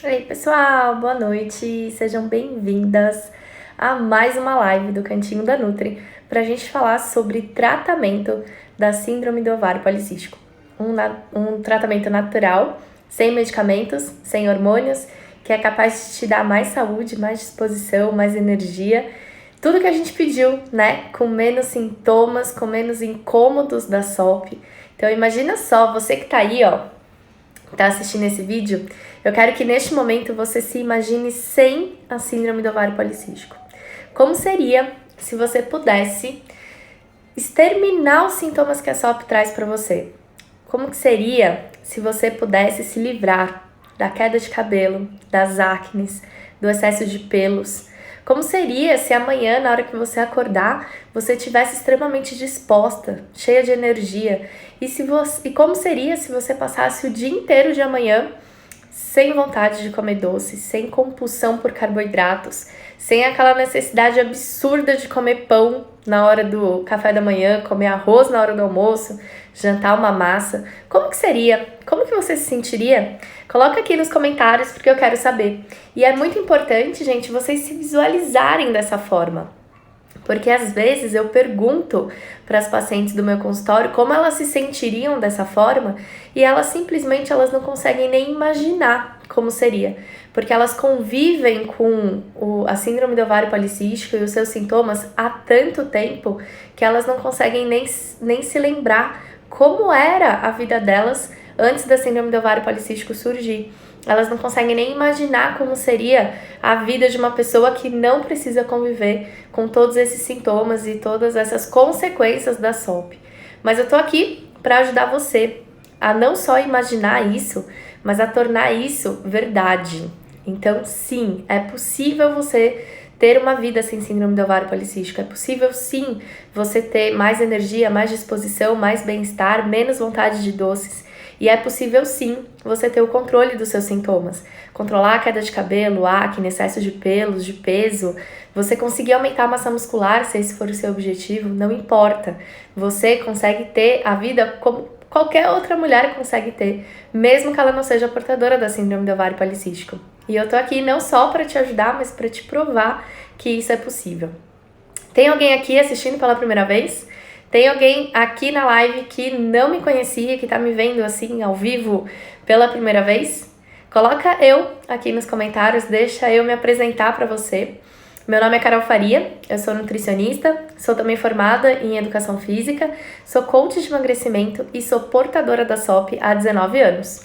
Ei, pessoal, boa noite. Sejam bem-vindas a mais uma live do Cantinho da Nutri para a gente falar sobre tratamento da síndrome do ovário policístico. Um tratamento natural, sem medicamentos, sem hormônios, que é capaz de te dar mais saúde, mais disposição, mais energia. Tudo que a gente pediu, né? Com menos sintomas, com menos incômodos da SOP. Então imagina só, você que tá aí, ó, tá assistindo esse vídeo, eu quero que neste momento você se imagine sem a síndrome do ovário policístico. Como seria se você pudesse exterminar os sintomas que a SOP traz para você? Como que seria se você pudesse se livrar da queda de cabelo, das acnes, do excesso de pelos? Como seria se amanhã, na hora que você acordar, você estivesse extremamente disposta, cheia de energia? E como seria se você passasse o dia inteiro de amanhã sem vontade de comer doce, sem compulsão por carboidratos, sem aquela necessidade absurda de comer pão na hora do café da manhã, comer arroz na hora do almoço, jantar uma massa? Como que seria? Como que você se sentiria? Coloca aqui nos comentários porque eu quero saber. E é muito importante, gente, vocês se visualizarem dessa forma. Porque às vezes eu pergunto para as pacientes do meu consultório como elas se sentiriam dessa forma e elas não conseguem nem imaginar como seria, porque elas convivem com a síndrome do ovário policístico e os seus sintomas há tanto tempo que elas não conseguem nem se lembrar como era a vida delas antes da síndrome do ovário policístico surgir. Elas não conseguem nem imaginar como seria a vida de uma pessoa que não precisa conviver com todos esses sintomas e todas essas consequências da SOP. Mas eu tô aqui para ajudar você a não só imaginar isso, mas a tornar isso verdade. Então, sim, é possível você ter uma vida sem síndrome do ovário policístico. É possível, sim, você ter mais energia, mais disposição, mais bem-estar, menos vontade de doces. E é possível, sim, você ter o controle dos seus sintomas. Controlar a queda de cabelo, acne, excesso de pelos, de peso. Você conseguir aumentar a massa muscular, se esse for o seu objetivo, não importa. Você consegue ter a vida como qualquer outra mulher consegue ter, mesmo que ela não seja portadora da síndrome do ovário policístico. E eu tô aqui não só para te ajudar, mas para te provar que isso é possível. Tem alguém aqui assistindo pela primeira vez? Tem alguém aqui na live que não me conhecia, que tá me vendo assim ao vivo pela primeira vez? Coloca eu aqui nos comentários, deixa eu me apresentar para você. Meu nome é Carol Faria, eu sou nutricionista, sou também formada em educação física, sou coach de emagrecimento e sou portadora da SOP há 19 anos.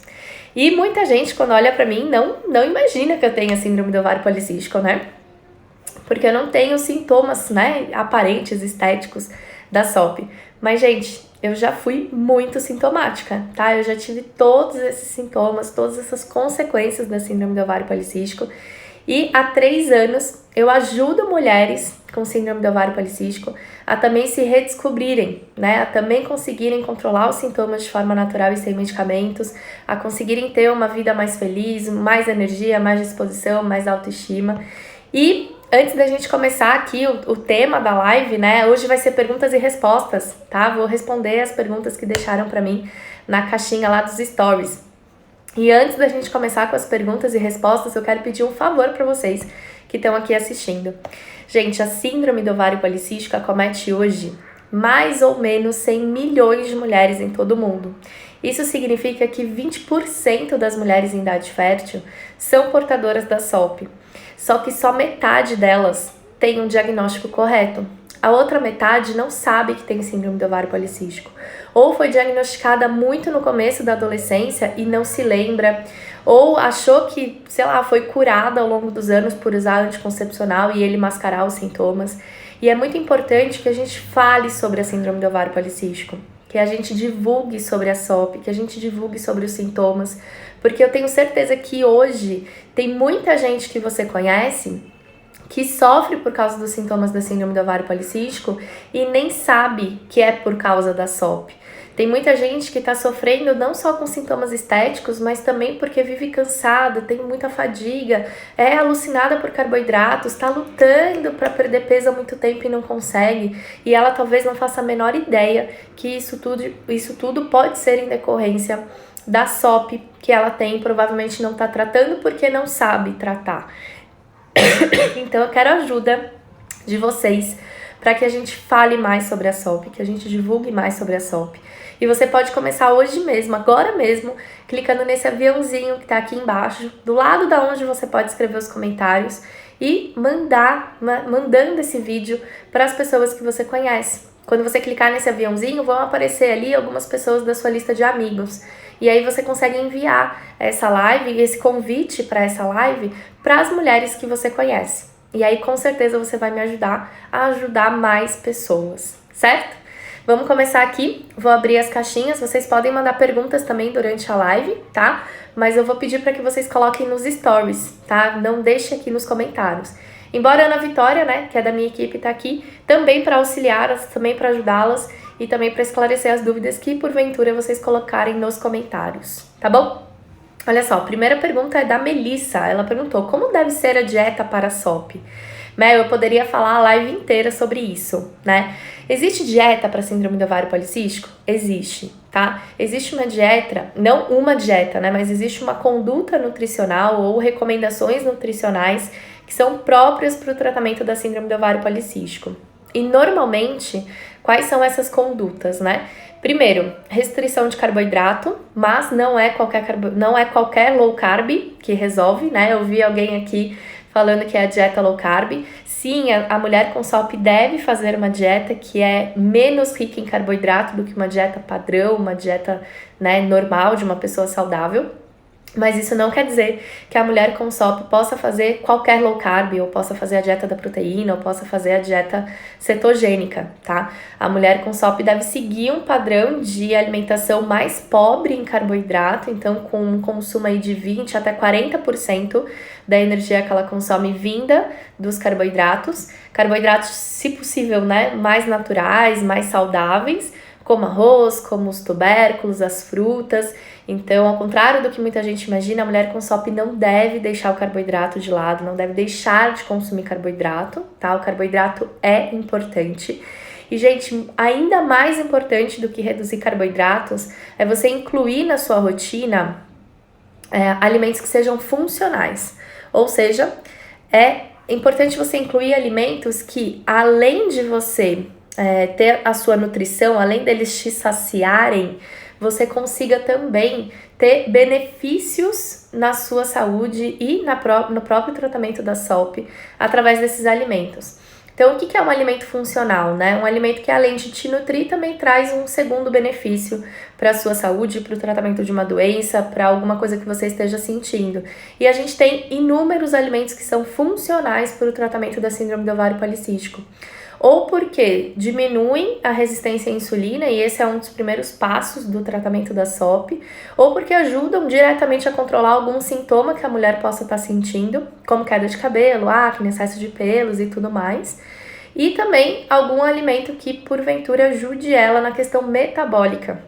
E muita gente, quando olha pra mim, não imagina que eu tenho a síndrome do ovário policístico, né? Porque eu não tenho sintomas, né, aparentes, estéticos da SOP. Mas, gente, eu já fui muito sintomática, tá? Eu já tive todos esses sintomas, todas essas consequências da síndrome do ovário policístico. E há 3 anos eu ajudo mulheres com síndrome do ovário policístico a também se redescobrirem, né? A também conseguirem controlar os sintomas de forma natural e sem medicamentos, a conseguirem ter uma vida mais feliz, mais energia, mais disposição, mais autoestima. E antes da gente começar aqui o tema da live, né? Hoje vai ser perguntas e respostas, tá? Vou responder as perguntas que deixaram pra mim na caixinha lá dos stories. E antes da gente começar com as perguntas e respostas, eu quero pedir um favor para vocês que estão aqui assistindo. Gente, a síndrome do ovário policístico acomete hoje mais ou menos 100 milhões de mulheres em todo o mundo. Isso significa que 20% das mulheres em idade fértil são portadoras da SOP. Só que só metade delas tem um diagnóstico correto. A outra metade não sabe que tem síndrome do ovário policístico. Ou foi diagnosticada muito no começo da adolescência e não se lembra, ou achou que, sei lá, foi curada ao longo dos anos por usar anticoncepcional e ele mascarar os sintomas. E é muito importante que a gente fale sobre a síndrome do ovário policístico, que a gente divulgue sobre a SOP, que a gente divulgue sobre os sintomas, porque eu tenho certeza que hoje tem muita gente que você conhece que sofre por causa dos sintomas da síndrome do ovário policístico e nem sabe que é por causa da SOP. Tem muita gente que está sofrendo não só com sintomas estéticos, mas também porque vive cansada, tem muita fadiga, é alucinada por carboidratos, está lutando para perder peso há muito tempo e não consegue. E ela talvez não faça a menor ideia que isso tudo pode ser em decorrência da SOP que ela tem, provavelmente não tá tratando porque não sabe tratar. Então eu quero a ajuda de vocês para que a gente fale mais sobre a SOP, que a gente divulgue mais sobre a SOP. E você pode começar hoje mesmo, agora mesmo, clicando nesse aviãozinho que tá aqui embaixo, do lado da onde você pode escrever os comentários e mandando esse vídeo para as pessoas que você conhece. Quando você clicar nesse aviãozinho, vão aparecer ali algumas pessoas da sua lista de amigos. E aí você consegue enviar essa live, esse convite para essa live, para as mulheres que você conhece. E aí com certeza você vai me ajudar a ajudar mais pessoas, certo? Vamos começar aqui, vou abrir as caixinhas, vocês podem mandar perguntas também durante a live, tá? Mas eu vou pedir para que vocês coloquem nos stories, tá? Não deixe aqui nos comentários. Embora a Ana Vitória, né, que é da minha equipe, tá aqui, também para auxiliá-las, também para ajudá-las e também para esclarecer as dúvidas que porventura vocês colocarem nos comentários, tá bom? Olha só, a primeira pergunta é da Melissa, ela perguntou, como deve ser a dieta para a SOP? Mel, eu poderia falar a live inteira sobre isso, né? Existe dieta para síndrome do ovário policístico? Existe, tá? Existe uma dieta, não uma dieta, né? Mas existe uma conduta nutricional ou recomendações nutricionais que são próprias para o tratamento da síndrome do ovário policístico. E normalmente, quais são essas condutas, né? Primeiro, restrição de carboidrato, mas não é qualquer low carb que resolve, né? Eu vi alguém aqui falando que é a dieta low carb. Sim, a mulher com SOP deve fazer uma dieta que é menos rica em carboidrato do que uma dieta padrão, uma dieta, né, normal de uma pessoa saudável. Mas isso não quer dizer que a mulher com SOP possa fazer qualquer low carb, ou possa fazer a dieta da proteína, ou possa fazer a dieta cetogênica, tá? A mulher com SOP deve seguir um padrão de alimentação mais pobre em carboidrato, então com um consumo aí de 20 até 40% da energia que ela consome vinda dos carboidratos. Carboidratos, se possível, né, mais naturais, mais saudáveis, como arroz, como os tubérculos, as frutas. Então, ao contrário do que muita gente imagina, a mulher com SOP não deve deixar o carboidrato de lado, não deve deixar de consumir carboidrato, tá? O carboidrato é importante. E, gente, ainda mais importante do que reduzir carboidratos é você incluir na sua rotina alimentos que sejam funcionais. Ou seja, é importante você incluir alimentos que, além de você ter a sua nutrição, além deles te saciarem, você consiga também ter benefícios na sua saúde e no próprio tratamento da SOP através desses alimentos. Então, o que é um alimento funcional, né? Um alimento que, além de te nutrir, também traz um segundo benefício para a sua saúde, para o tratamento de uma doença, para alguma coisa que você esteja sentindo. E a gente tem inúmeros alimentos que são funcionais para o tratamento da síndrome do ovário policístico. Ou porque diminuem a resistência à insulina, e esse é um dos primeiros passos do tratamento da SOP, ou porque ajudam diretamente a controlar algum sintoma que a mulher possa estar sentindo, como queda de cabelo, acne, excesso de pelos e tudo mais. E também algum alimento que, porventura, ajude ela na questão metabólica,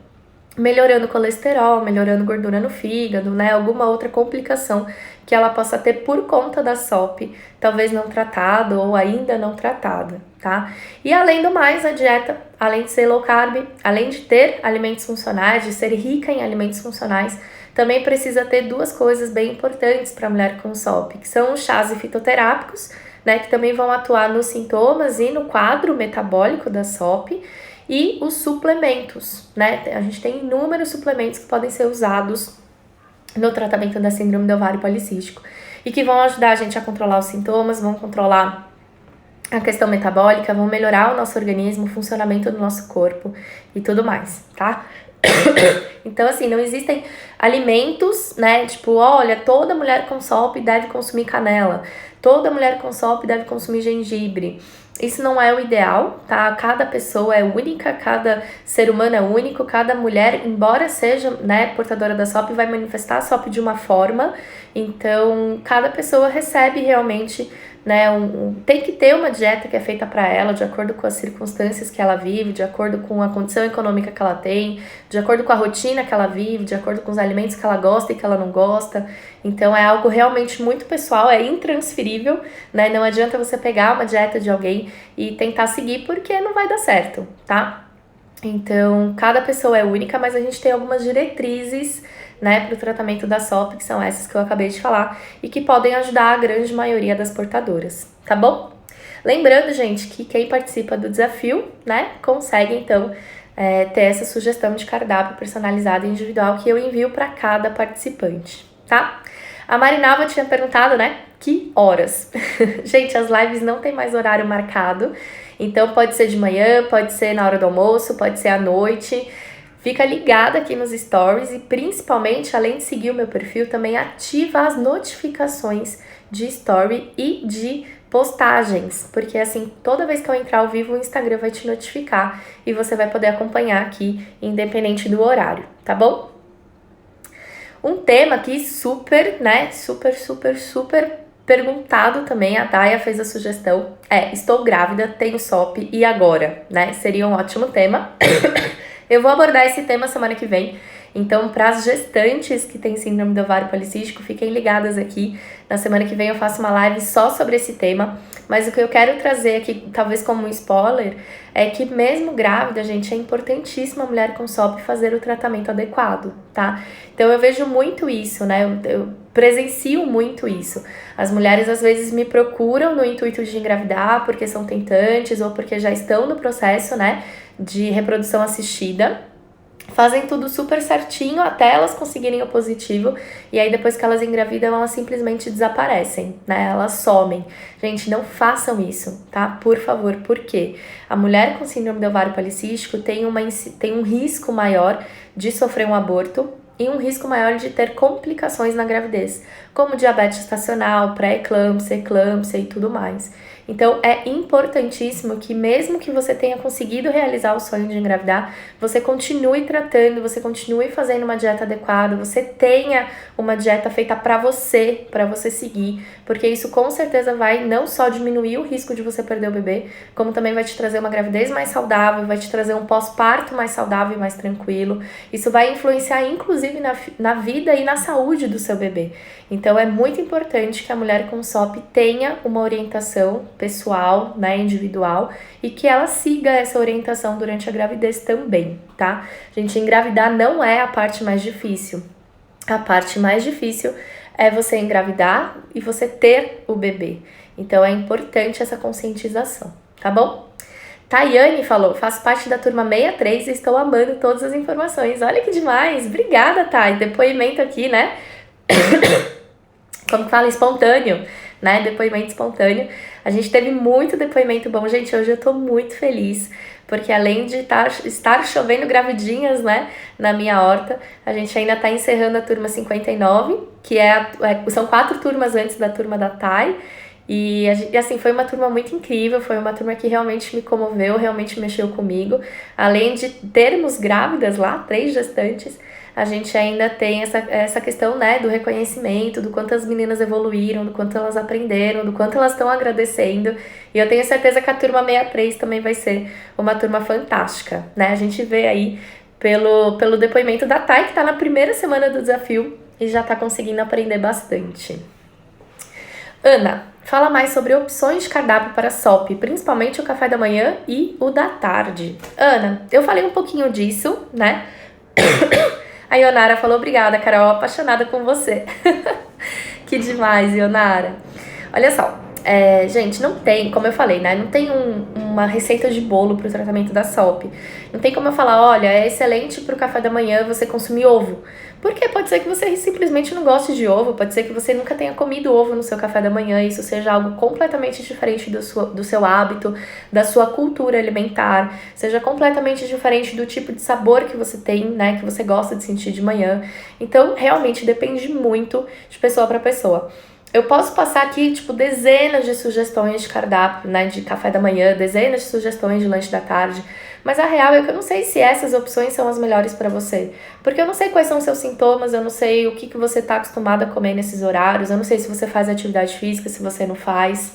melhorando o colesterol, melhorando gordura no fígado, né? Alguma outra complicação que ela possa ter por conta da SOP, talvez não tratada ou ainda não tratada, tá? E além do mais, a dieta, além de ser low carb, além de ter alimentos funcionais, de ser rica em alimentos funcionais, também precisa ter duas coisas bem importantes para a mulher com SOP, que são os chás fitoterápicos, né? Que também vão atuar nos sintomas e no quadro metabólico da SOP, e os suplementos, né? A gente tem inúmeros suplementos que podem ser usados no tratamento da síndrome do ovário policístico e que vão ajudar a gente a controlar os sintomas, vão controlar a questão metabólica, vão melhorar o nosso organismo, o funcionamento do nosso corpo e tudo mais, tá? Então, assim, não existem alimentos, né? Tipo, olha, toda mulher com SOP deve consumir canela, toda mulher com SOP deve consumir gengibre. Isso não é o ideal, tá? Cada pessoa é única, cada ser humano é único, cada mulher, embora seja, né, portadora da SOP, vai manifestar a SOP de uma forma. Então, cada pessoa recebe realmente, né, tem que ter uma dieta que é feita para ela, de acordo com as circunstâncias que ela vive, de acordo com a condição econômica que ela tem, de acordo com a rotina que ela vive, de acordo com os alimentos que ela gosta e que ela não gosta. Então é algo realmente muito pessoal, é intransferível, né? Não adianta você pegar uma dieta de alguém e tentar seguir, porque não vai dar certo, tá? Então, cada pessoa é única, mas a gente tem algumas diretrizes né, para o tratamento da SOP, que são essas que eu acabei de falar, e que podem ajudar a grande maioria das portadoras, tá bom? Lembrando, gente, que quem participa do desafio, né, consegue, então, ter essa sugestão de cardápio personalizado e individual que eu envio para cada participante, tá? A Marinalva tinha perguntado, né, que horas? Gente, as lives não tem mais horário marcado, então pode ser de manhã, pode ser na hora do almoço, pode ser à noite. Fica ligada aqui nos stories e principalmente, além de seguir o meu perfil, também ativa as notificações de story e de postagens, porque assim, toda vez que eu entrar ao vivo, o Instagram vai te notificar e você vai poder acompanhar aqui, independente do horário, tá bom? Um tema aqui super, né, super perguntado também, a Daya fez a sugestão, estou grávida, tenho SOP, e agora, né? Seria um ótimo tema. Eu vou abordar esse tema semana que vem, então para as gestantes que têm síndrome do ovário policístico, fiquem ligadas aqui. Na semana que vem eu faço uma live só sobre esse tema, mas o que eu quero trazer aqui, talvez como um spoiler, é que mesmo grávida, gente, é importantíssima a mulher com SOP fazer o tratamento adequado, tá? Então eu vejo muito isso, né? Eu presencio muito isso. As mulheres às vezes me procuram no intuito de engravidar porque são tentantes ou porque já estão no processo, né, de reprodução assistida. Fazem tudo super certinho até elas conseguirem o positivo, e aí depois que elas engravidam, elas simplesmente desaparecem, né? Elas somem. Gente, não façam isso, tá? Por favor, por quê? A mulher com síndrome do ovário policístico tem um risco maior de sofrer um aborto e um risco maior de ter complicações na gravidez, como diabetes gestacional, pré-eclâmpsia, eclâmpsia e tudo mais. Então, é importantíssimo que mesmo que você tenha conseguido realizar o sonho de engravidar, você continue tratando, você continue fazendo uma dieta adequada, você tenha uma dieta feita para você seguir, porque isso com certeza vai não só diminuir o risco de você perder o bebê, como também vai te trazer uma gravidez mais saudável, vai te trazer um pós-parto mais saudável e mais tranquilo. Isso vai influenciar inclusive na vida e na saúde do seu bebê. Então, é muito importante que a mulher com SOP tenha uma orientação pessoal, né, individual, e que ela siga essa orientação durante a gravidez também, tá? Gente, engravidar não é a parte mais difícil. A parte mais difícil é você engravidar e você ter o bebê. Então, é importante essa conscientização, tá bom? Tayane falou, faço parte da turma 63 e estou amando todas as informações. Olha que demais! Obrigada, Thay. Depoimento aqui, né? Como que fala? Espontâneo, né? Depoimento espontâneo. A gente teve muito depoimento bom. Gente, hoje eu tô muito feliz, porque além de estar chovendo gravidinhas, né, na minha horta, a gente ainda tá encerrando a turma 59, que são 4 turmas antes da turma da Thay. E assim, foi uma turma muito incrível, foi uma turma que realmente me comoveu, realmente mexeu comigo. Além de termos grávidas lá, 3 gestantes, a gente ainda tem essa questão, né, do reconhecimento, do quanto as meninas evoluíram, do quanto elas aprenderam, do quanto elas estão agradecendo. E eu tenho certeza que a turma 63 também vai ser uma turma fantástica, né? A gente vê aí pelo depoimento da Thay, que tá na primeira semana do desafio e já tá conseguindo aprender bastante. Ana, fala mais sobre opções de cardápio para SOP, principalmente o café da manhã e o da tarde. Ana, eu falei um pouquinho disso, né? A Ionara falou, obrigada, Carol, apaixonada com você. Que demais, Ionara. Olha só, gente, não tem, como eu falei, né? Não tem uma receita de bolo para o tratamento da SOP. Não tem como eu falar, olha, é excelente para o café da manhã você consumir ovo. Porque pode ser que você simplesmente não goste de ovo, pode ser que você nunca tenha comido ovo no seu café da manhã, isso seja algo completamente diferente do seu hábito, da sua cultura alimentar, seja completamente diferente do tipo de sabor que você tem, né, que você gosta de sentir de manhã. Então, realmente depende muito de pessoa para pessoa. Eu posso passar aqui, tipo, dezenas de sugestões de cardápio, né, de café da manhã, dezenas de sugestões de lanche da tarde, mas a real é que eu não sei se essas opções são as melhores para você, porque eu não sei quais são os seus sintomas, eu não sei o que você está acostumado a comer nesses horários, eu não sei se você faz atividade física, se você não faz.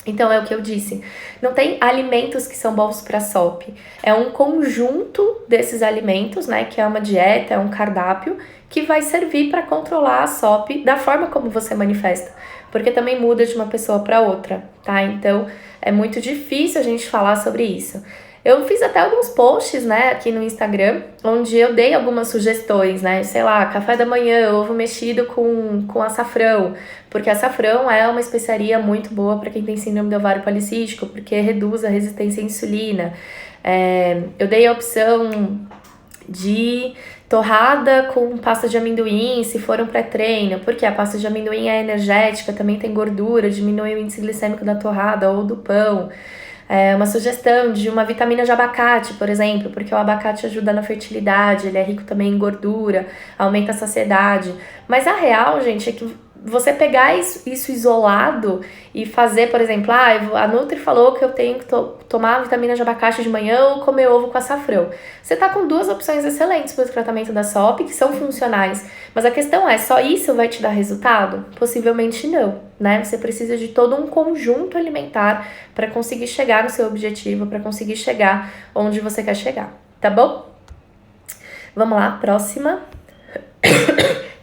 Então, é o que eu disse, não tem alimentos que são bons para SOP, é um conjunto desses alimentos, né, que é uma dieta, é um cardápio, que vai servir para controlar a SOP da forma como você manifesta, porque também muda de uma pessoa para outra, tá? Então, é muito difícil a gente falar sobre isso. Eu fiz até alguns posts, né, aqui no Instagram, onde eu dei algumas sugestões, né, sei lá, café da manhã, ovo mexido com açafrão, porque açafrão é uma especiaria muito boa para quem tem síndrome do ovário policístico, porque reduz a resistência à insulina. Eu dei a opção de torrada com pasta de amendoim, se for um pré-treino, porque a pasta de amendoim é energética, também tem gordura, diminui o índice glicêmico da torrada ou do pão. Uma sugestão de uma vitamina de abacate, por exemplo, porque o abacate ajuda na fertilidade, ele é rico também em gordura, aumenta a saciedade. Mas a real, gente, é que você pegar isso isolado e fazer, por exemplo, a Nutri falou que eu tenho que tomar vitamina de abacate de manhã ou comer ovo com açafrão. Você tá com duas opções excelentes para o tratamento da SOP, que são funcionais, mas a questão é, só isso vai te dar resultado? Possivelmente não, né? Você precisa de todo um conjunto alimentar para conseguir chegar no seu objetivo, para conseguir chegar onde você quer chegar, tá bom? Vamos lá, próxima.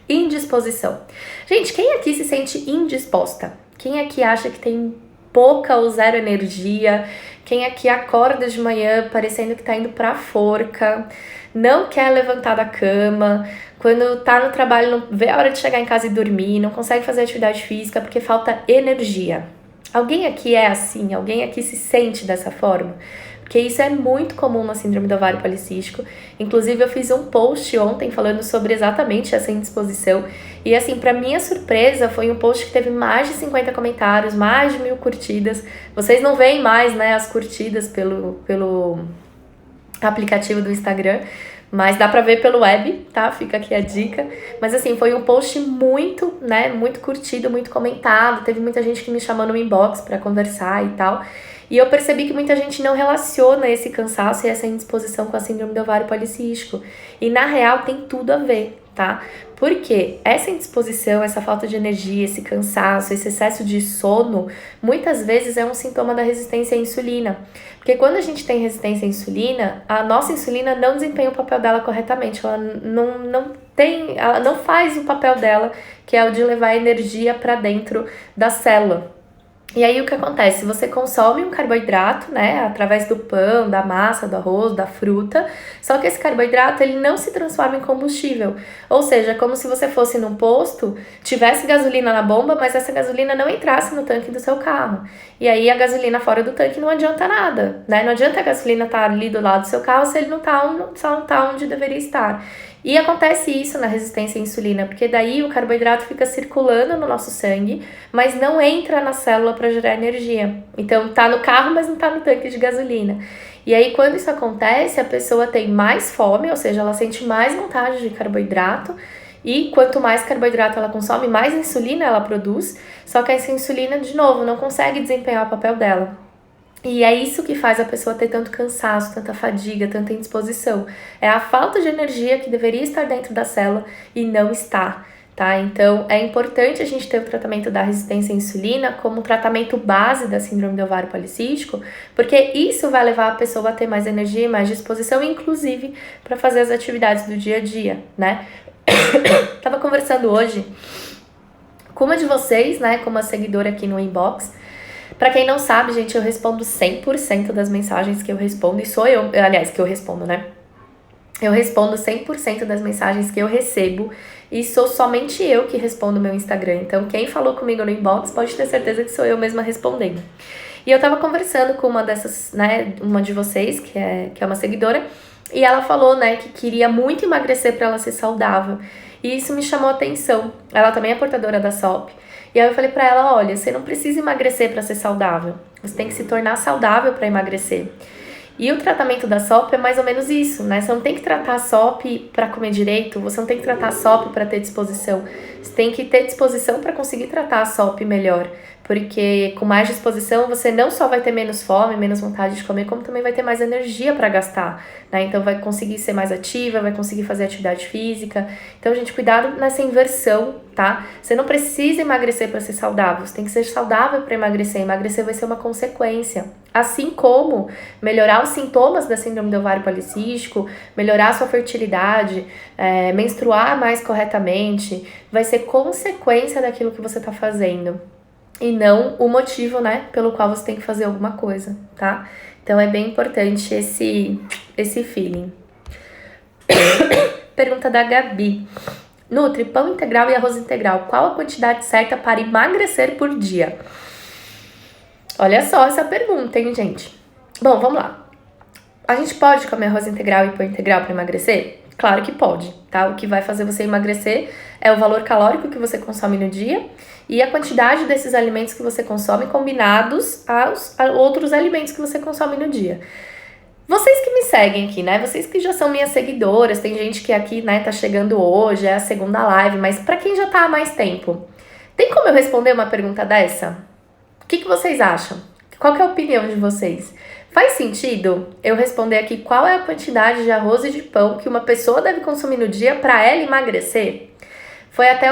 Indisposição. Gente, quem aqui se sente indisposta? Quem aqui acha que tem pouca ou zero energia? Quem aqui acorda de manhã parecendo que tá indo pra forca, não quer levantar da cama, quando tá no trabalho não vê a hora de chegar em casa e dormir, não consegue fazer atividade física porque falta energia? Alguém aqui é assim? Alguém aqui se sente dessa forma? Porque isso é muito comum na síndrome do ovário policístico. Inclusive, eu fiz um post ontem falando sobre exatamente essa indisposição. E assim, pra minha surpresa, foi um post que teve mais de 50 comentários, mais de 1000 curtidas. Vocês não veem mais, né, as curtidas pelo aplicativo do Instagram, mas dá pra ver pelo web, tá? Fica aqui a dica. Mas assim, foi um post muito, né, muito curtido, muito comentado. Teve muita gente que me chamou no inbox pra conversar e tal. E eu percebi que muita gente não relaciona esse cansaço e essa indisposição com a síndrome do ovário policístico. E na real tem tudo a ver, tá? Porque essa indisposição, essa falta de energia, esse cansaço, esse excesso de sono, muitas vezes é um sintoma da resistência à insulina. Porque quando a gente tem resistência à insulina, a nossa insulina não desempenha o papel dela corretamente, ela não faz o papel dela, que é o de levar energia para dentro da célula. E aí o que acontece? Você consome um carboidrato, né, através do pão, da massa, do arroz, da fruta, só que esse carboidrato ele não se transforma em combustível. Ou seja, é como se você fosse num posto, tivesse gasolina na bomba, mas essa gasolina não entrasse no tanque do seu carro. E aí a gasolina fora do tanque não adianta nada, né? Não adianta a gasolina estar ali do lado do seu carro se ele não tá onde deveria estar. E acontece isso na resistência à insulina, porque daí o carboidrato fica circulando no nosso sangue, mas não entra na célula para gerar energia. Então tá no carro, mas não tá no tanque de gasolina. E aí quando isso acontece, a pessoa tem mais fome, ou seja, ela sente mais vontade de carboidrato, e quanto mais carboidrato ela consome, mais insulina ela produz, só que essa insulina, de novo, não consegue desempenhar o papel dela. E é isso que faz a pessoa ter tanto cansaço, tanta fadiga, tanta indisposição. É a falta de energia que deveria estar dentro da célula e não está, tá? Então, é importante a gente ter o tratamento da resistência à insulina como tratamento base da síndrome do ovário policístico, porque isso vai levar a pessoa a ter mais energia e mais disposição, inclusive para fazer as atividades do dia a dia, né? Tava conversando hoje com uma de vocês, né, com uma seguidora aqui no inbox. Pra quem não sabe, gente, eu respondo 100% das mensagens que eu respondo, e sou eu, aliás, que eu respondo, né? Eu respondo 100% das mensagens que eu recebo, e sou somente eu que respondo no meu Instagram. Então, quem falou comigo no inbox pode ter certeza que sou eu mesma respondendo. E eu tava conversando com uma dessas, né, uma de vocês, que é uma seguidora, e ela falou, né, que queria muito emagrecer pra ela ser saudável. E isso me chamou a atenção. Ela também é portadora da SOP. E aí eu falei pra ela, olha, você não precisa emagrecer para ser saudável. Você tem que se tornar saudável para emagrecer. E o tratamento da SOP é mais ou menos isso, né? Você não tem que tratar a SOP para comer direito, você não tem que tratar a SOP para ter disposição. Você tem que ter disposição para conseguir tratar a SOP melhor. Porque com mais disposição você não só vai ter menos fome, menos vontade de comer, como também vai ter mais energia para gastar, né? Então vai conseguir ser mais ativa, vai conseguir fazer atividade física. Então, gente, cuidado nessa inversão, tá? Você não precisa emagrecer para ser saudável, você tem que ser saudável para emagrecer. Emagrecer vai ser uma consequência. Assim como melhorar os sintomas da síndrome do ovário policístico, melhorar a sua fertilidade, menstruar mais corretamente, vai ser consequência daquilo que você está fazendo. e não o motivo, né, pelo qual você tem que fazer alguma coisa, tá? Então é bem importante esse feeling. Pergunta da Gabi. Nutri, pão integral e arroz integral, qual a quantidade certa para emagrecer por dia? Olha só essa pergunta, hein, gente? Bom, vamos lá. A gente pode comer arroz integral e pão integral para emagrecer? Claro que pode, tá? O que vai fazer você emagrecer é o valor calórico que você consome no dia e a quantidade desses alimentos que você consome combinados aos outros alimentos que você consome no dia. Vocês que me seguem aqui, né? Vocês que já são minhas seguidoras, tem gente que aqui, né, tá chegando hoje, é a segunda live, mas pra quem já tá há mais tempo, tem como eu responder uma pergunta dessa? O que vocês acham? Qual que é a opinião de vocês? Faz sentido eu responder aqui qual é a quantidade de arroz e de pão que uma pessoa deve consumir no dia para ela emagrecer? Foi até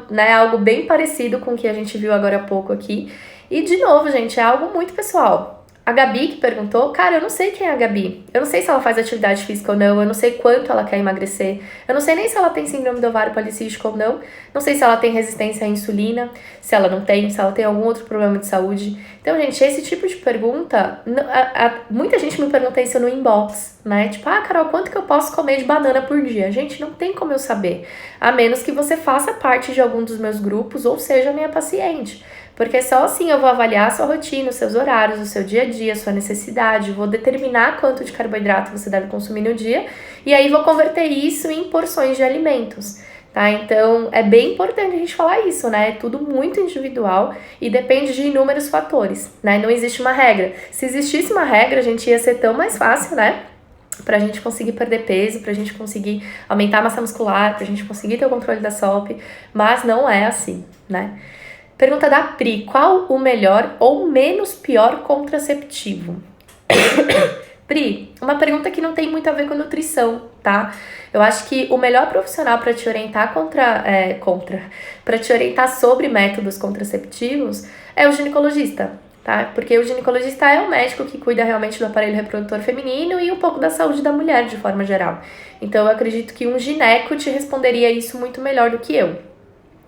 né, algo bem parecido com o que a gente viu agora há pouco aqui. E, de novo, gente, é algo muito pessoal. A Gabi que perguntou, cara, eu não sei quem é a Gabi. Eu não sei se ela faz atividade física ou não, eu não sei quanto ela quer emagrecer. Eu não sei nem se ela tem síndrome do ovário policístico ou não. Não sei se ela tem resistência à insulina, se ela não tem, se ela tem algum outro problema de saúde. Então, gente, esse tipo de pergunta, muita gente me pergunta isso no inbox, né? Tipo, Carol, quanto que eu posso comer de banana por dia? Gente, não tem como eu saber. A menos que você faça parte de algum dos meus grupos ou seja minha paciente. Porque só assim eu vou avaliar a sua rotina, os seus horários, o seu dia a dia, a sua necessidade, vou determinar quanto de carboidrato você deve consumir no dia e aí vou converter isso em porções de alimentos, tá? Então é bem importante a gente falar isso, né? É tudo muito individual e depende de inúmeros fatores, né? Não existe uma regra. Se existisse uma regra, a gente ia ser tão mais fácil, né? Pra gente conseguir perder peso, pra gente conseguir aumentar a massa muscular, pra gente conseguir ter o controle da SOP, mas não é assim, né? Pergunta da Pri, qual o melhor ou menos pior contraceptivo? Pri, uma pergunta que não tem muito a ver com nutrição, tá? Eu acho que o melhor profissional para te orientar para te orientar sobre métodos contraceptivos é o ginecologista, tá? Porque o ginecologista é o médico que cuida realmente do aparelho reprodutor feminino e um pouco da saúde da mulher de forma geral. Então eu acredito que um gineco te responderia isso muito melhor do que eu.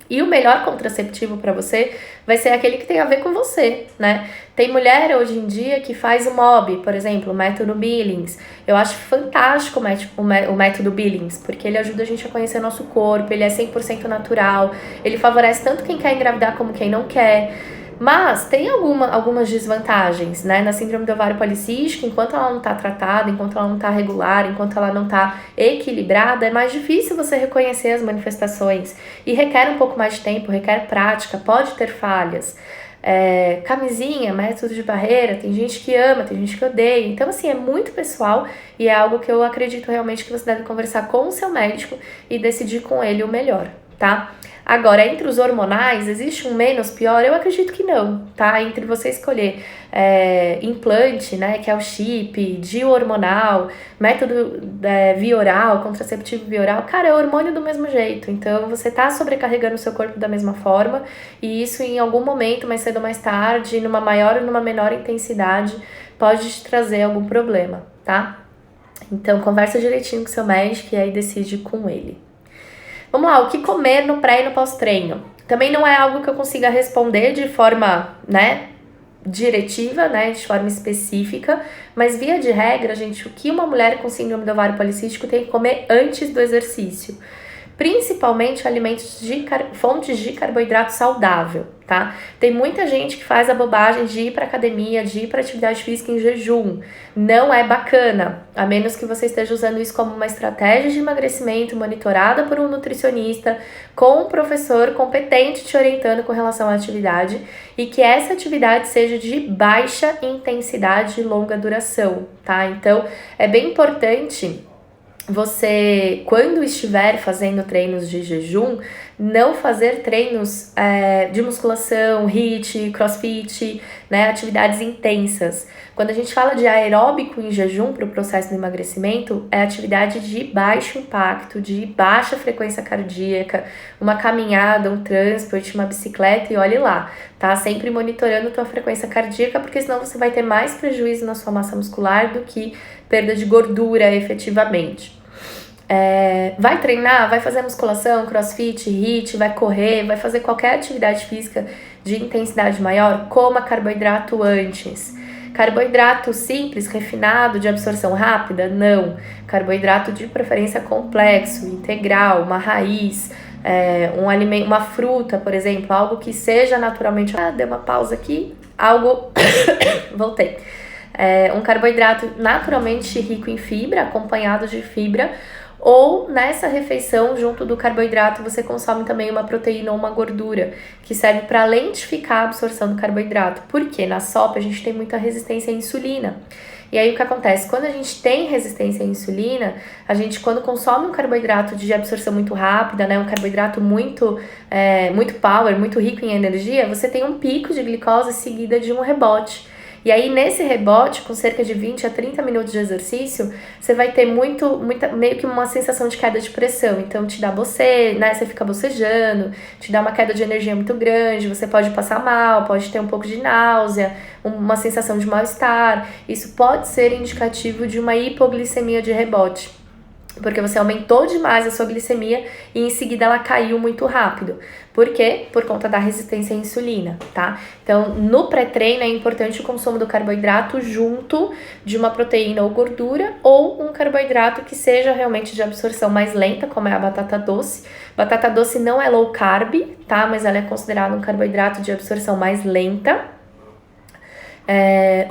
E o melhor contraceptivo para você vai ser aquele que tem a ver com você, né? Tem mulher hoje em dia que faz o MOB, por exemplo, o método Billings. Eu acho fantástico o método Billings, porque ele ajuda a gente a conhecer nosso corpo, ele é 100% natural, ele favorece tanto quem quer engravidar como quem não quer. Mas tem algumas desvantagens, né? Na síndrome do ovário policístico, enquanto ela não está tratada, enquanto ela não está regular, enquanto ela não está equilibrada, é mais difícil você reconhecer as manifestações e requer um pouco mais de tempo, requer prática, pode ter falhas. Camisinha, método de barreira, tem gente que ama, tem gente que odeia. Então, assim, é muito pessoal e é algo que eu acredito realmente que você deve conversar com o seu médico e decidir com ele o melhor, tá? Agora, entre os hormonais, existe um menos pior? Eu acredito que não, tá? Entre você escolher implante, né, que é o chip, DIU hormonal, método via oral, contraceptivo via oral, cara, é hormônio do mesmo jeito. Então, você tá sobrecarregando o seu corpo da mesma forma e isso em algum momento, mais cedo ou mais tarde, numa maior ou numa menor intensidade, pode te trazer algum problema, tá? Então, conversa direitinho com o seu médico e aí decide com ele. Vamos lá, o que comer no pré e no pós-treino? Também não é algo que eu consiga responder de forma, né, diretiva, né, de forma específica, mas via de regra, gente, o que uma mulher com síndrome do ovário policístico tem que comer antes do exercício? Principalmente alimentos fontes de carboidrato saudável, tá? Tem muita gente que faz a bobagem de ir para academia, de ir para atividade física em jejum. Não é bacana, a menos que você esteja usando isso como uma estratégia de emagrecimento monitorada por um nutricionista, com um professor competente te orientando com relação à atividade e que essa atividade seja de baixa intensidade e longa duração, tá? Então, é bem importante você, quando estiver fazendo treinos de jejum, não fazer treinos de musculação, HIIT, crossfit, né, atividades intensas. Quando a gente fala de aeróbico em jejum para o processo do emagrecimento, é atividade de baixo impacto, de baixa frequência cardíaca, uma caminhada, um transporte, uma bicicleta e olhe lá, tá? Sempre monitorando tua frequência cardíaca, porque senão você vai ter mais prejuízo na sua massa muscular do que perda de gordura efetivamente. Vai treinar, vai fazer musculação, crossfit, HIIT, vai correr, vai fazer qualquer atividade física de intensidade maior, coma carboidrato antes. Carboidrato simples, refinado, de absorção rápida? Não. Carboidrato de preferência complexo, integral, uma raiz, um alimento, uma fruta, por exemplo, algo que seja naturalmente... dei uma pausa aqui, algo... Voltei. Um carboidrato naturalmente rico em fibra, acompanhado de fibra, ou nessa refeição, junto do carboidrato, você consome também uma proteína ou uma gordura, que serve para lentificar a absorção do carboidrato. Porque na sopa a gente tem muita resistência à insulina. E aí o que acontece? Quando a gente tem resistência à insulina, a gente quando consome um carboidrato de absorção muito rápida, né, um carboidrato muito power, muito rico em energia, você tem um pico de glicose seguida de um rebote. E aí, nesse rebote, com cerca de 20 a 30 minutos de exercício, você vai ter meio que uma sensação de queda de pressão. Então, te dá né? Você fica bocejando, te dá uma queda de energia muito grande, você pode passar mal, pode ter um pouco de náusea, uma sensação de mal-estar. Isso pode ser indicativo de uma hipoglicemia de rebote, porque você aumentou demais a sua glicemia e em seguida ela caiu muito rápido. Por quê? Por conta da resistência à insulina, tá? Então, no pré-treino é importante o consumo do carboidrato junto de uma proteína ou gordura, ou um carboidrato que seja realmente de absorção mais lenta, como é a batata doce. Batata doce não é low carb, tá? Mas ela é considerada um carboidrato de absorção mais lenta.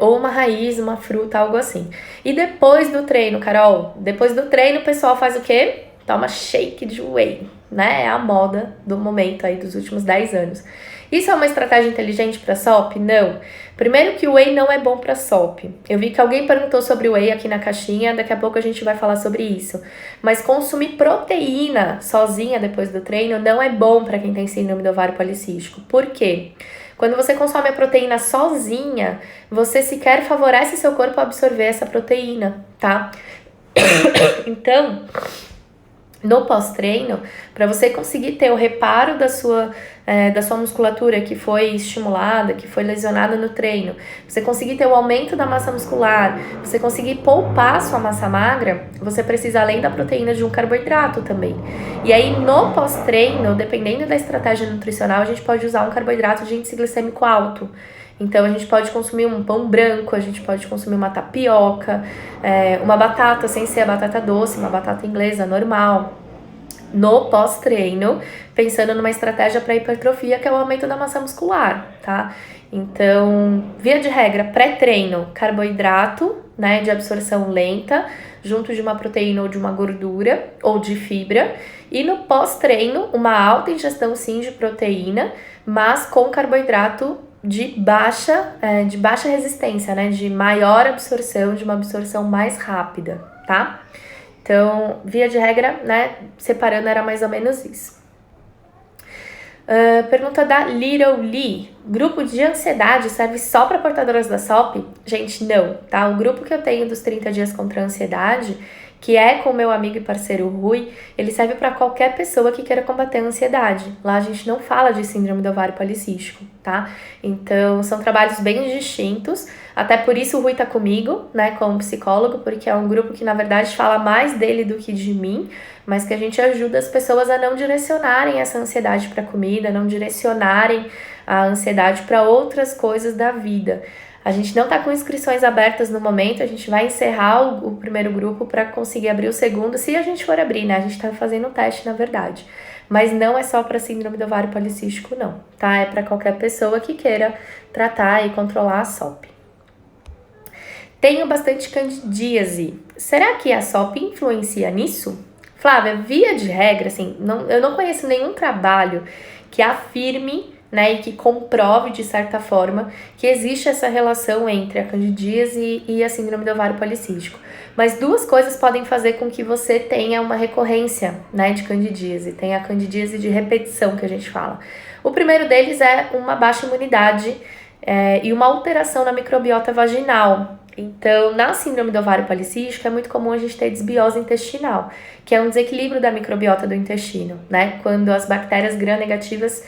Ou uma raiz, uma fruta, algo assim. E depois do treino, Carol, depois do treino o pessoal faz o quê? Toma shake de whey, né? É a moda do momento aí dos últimos 10 anos. Isso é uma estratégia inteligente para SOP? Não. Primeiro que o whey não é bom para SOP. Eu vi que alguém perguntou sobre o whey aqui na caixinha, daqui a pouco a gente vai falar sobre isso. Mas consumir proteína sozinha depois do treino não é bom para quem tem síndrome do ovário policístico. Por quê? Quando você consome a proteína sozinha, você sequer favorece seu corpo a absorver essa proteína, tá? Então, no pós-treino, para você conseguir ter o reparo da sua musculatura que foi estimulada, que foi lesionada no treino, você conseguir ter o aumento da massa muscular, você conseguir poupar a sua massa magra, você precisa, além da proteína, de um carboidrato também. E aí, no pós-treino, dependendo da estratégia nutricional, a gente pode usar um carboidrato de índice glicêmico alto. Então, a gente pode consumir um pão branco, a gente pode consumir uma tapioca, uma batata, sem ser a batata doce, uma batata inglesa normal. No pós-treino, pensando numa estratégia para hipertrofia, que é o aumento da massa muscular, tá? Então, via de regra, pré-treino, carboidrato, né, de absorção lenta, junto de uma proteína ou de uma gordura, ou de fibra. E no pós-treino, uma alta ingestão, sim, de proteína, mas com carboidrato de baixa resistência, né, de maior absorção, de uma absorção mais rápida, tá? Então, via de regra, né, separando era mais ou menos isso. Pergunta da Little Lee. Grupo de ansiedade serve só para portadoras da SOP? Gente, não, tá? O grupo que eu tenho dos 30 dias contra a ansiedade, que é com o meu amigo e parceiro Rui, ele serve para qualquer pessoa que queira combater a ansiedade. Lá a gente não fala de síndrome do ovário policístico, tá? Então, são trabalhos bem distintos, até por isso o Rui tá comigo, né, como psicólogo, porque é um grupo que, na verdade, fala mais dele do que de mim, mas que a gente ajuda as pessoas a não direcionarem essa ansiedade para comida, não direcionarem a ansiedade para outras coisas da vida. A gente não está com inscrições abertas no momento, a gente vai encerrar o primeiro grupo para conseguir abrir o segundo, se a gente for abrir, né? A gente está fazendo um teste, na verdade. Mas não é só para síndrome do ovário policístico, não, tá? É para qualquer pessoa que queira tratar e controlar a SOP. Tenho bastante candidíase. Será que a SOP influencia nisso? Flávia, via de regra, assim, eu não conheço nenhum trabalho que afirme, né, e que comprove de certa forma que existe essa relação entre a candidíase e a síndrome do ovário policístico. Mas duas coisas podem fazer com que você tenha uma recorrência, né, de candidíase. Tem a candidíase de repetição que a gente fala. O primeiro deles é uma baixa imunidade e uma alteração na microbiota vaginal. Então, na síndrome do ovário policístico, é muito comum a gente ter desbiose intestinal, que é um desequilíbrio da microbiota do intestino, né? Quando as bactérias gram-negativas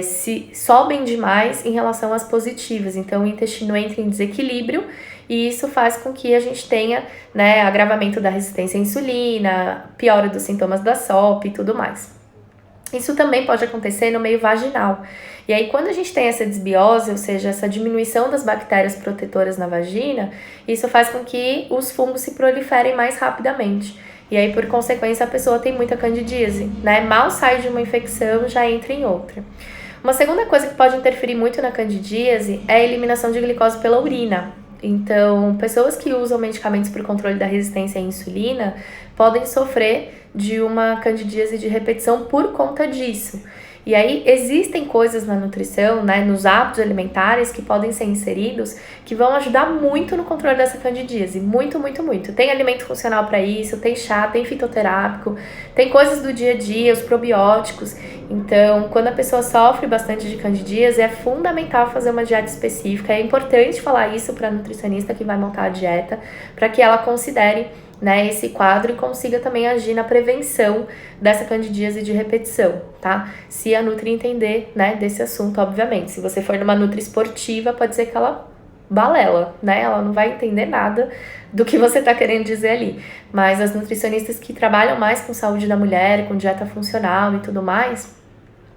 se sobem demais em relação às positivas. Então, o intestino entra em desequilíbrio e isso faz com que a gente tenha, né, agravamento da resistência à insulina, piora dos sintomas da SOP e tudo mais. Isso também pode acontecer no meio vaginal. E aí, quando a gente tem essa desbiose, ou seja, essa diminuição das bactérias protetoras na vagina, isso faz com que os fungos se proliferem mais rapidamente. E aí, por consequência, a pessoa tem muita candidíase, né? Mal sai de uma infecção, já entra em outra. Uma segunda coisa que pode interferir muito na candidíase é a eliminação de glicose pela urina. Então, pessoas que usam medicamentos para o controle da resistência à insulina podem sofrer de uma candidíase de repetição por conta disso. E aí, existem coisas na nutrição, né, nos hábitos alimentares que podem ser inseridos que vão ajudar muito no controle dessa candidíase. Muito, muito, muito. Tem alimento funcional para isso, tem chá, tem fitoterápico, tem coisas do dia a dia, os probióticos. Então, quando a pessoa sofre bastante de candidíase, é fundamental fazer uma dieta específica. É importante falar isso para a nutricionista que vai montar a dieta, para que ela considere, né, esse quadro e consiga também agir na prevenção dessa candidíase de repetição, tá? Se a nutri entender, né, desse assunto, obviamente. Se você for numa nutri esportiva, pode ser que ela balela, né? Ela não vai entender nada do que você tá querendo dizer ali. Mas as nutricionistas que trabalham mais com saúde da mulher, com dieta funcional e tudo mais,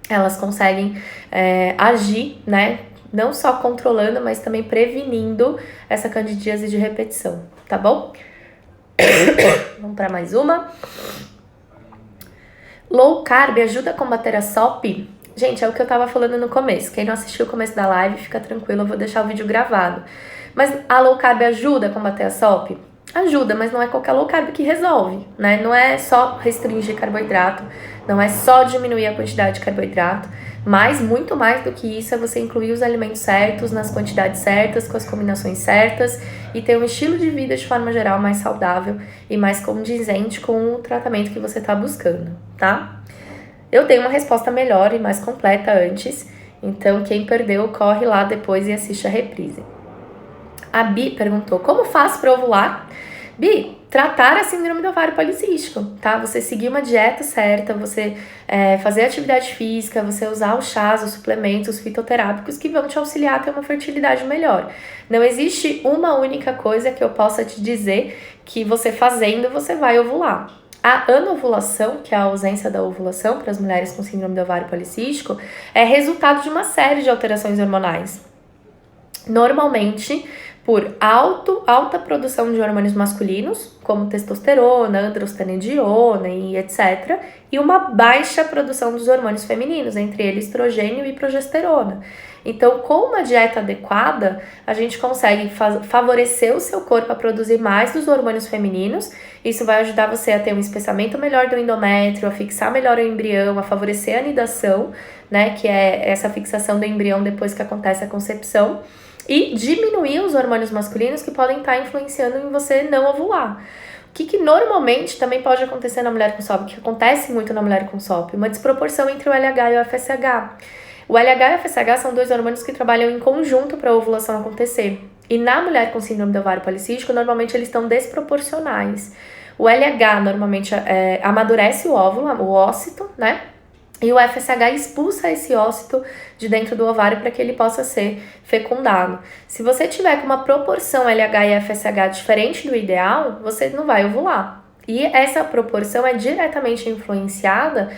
elas conseguem agir, né? Não só controlando, mas também prevenindo essa candidíase de repetição, tá bom? Vamos para mais uma. Low carb ajuda a combater a SOP? Gente, é o que eu tava falando no começo. Quem não assistiu o começo da live, fica tranquilo, eu vou deixar o vídeo gravado. Mas a low carb ajuda a combater a SOP? Ajuda, mas não é qualquer low carb que resolve, né? Não é só restringir carboidrato, não é só diminuir a quantidade de carboidrato, mas muito mais do que isso é você incluir os alimentos certos, nas quantidades certas, com as combinações certas e ter um estilo de vida de forma geral mais saudável e mais condizente com o tratamento que você está buscando, tá? Eu dei uma resposta melhor e mais completa antes, então quem perdeu corre lá depois e assiste a reprise. A Bi perguntou, como faço para ovular? Bi, tratar a síndrome do ovário policístico, tá? Você seguir uma dieta certa, você fazer atividade física, você usar os chás, os suplementos, os fitoterápicos que vão te auxiliar a ter uma fertilidade melhor. Não existe uma única coisa que eu possa te dizer que você fazendo você vai ovular. A anovulação, que é a ausência da ovulação para as mulheres com síndrome do ovário policístico, é resultado de uma série de alterações hormonais. Normalmente por alta produção de hormônios masculinos, como testosterona, androstenediona e etc., e uma baixa produção dos hormônios femininos, entre eles estrogênio e progesterona. Então, com uma dieta adequada, a gente consegue favorecer o seu corpo a produzir mais dos hormônios femininos. Isso vai ajudar você a ter um espessamento melhor do endométrio, a fixar melhor o embrião, a favorecer a anidação, né, que é essa fixação do embrião depois que acontece a concepção, e diminuir os hormônios masculinos que podem estar influenciando em você não ovular. O que normalmente também pode acontecer na mulher com SOP, que acontece muito na mulher com SOP, uma desproporção entre o LH e o FSH. O LH e o FSH são dois hormônios que trabalham em conjunto para a ovulação acontecer. E na mulher com síndrome do ovário policístico, normalmente eles estão desproporcionais. O LH normalmente amadurece o óvulo, o ócito, né? E o FSH expulsa esse ócito de dentro do ovário para que ele possa ser fecundado. Se você tiver com uma proporção LH e FSH diferente do ideal, você não vai ovular. E essa proporção é diretamente influenciada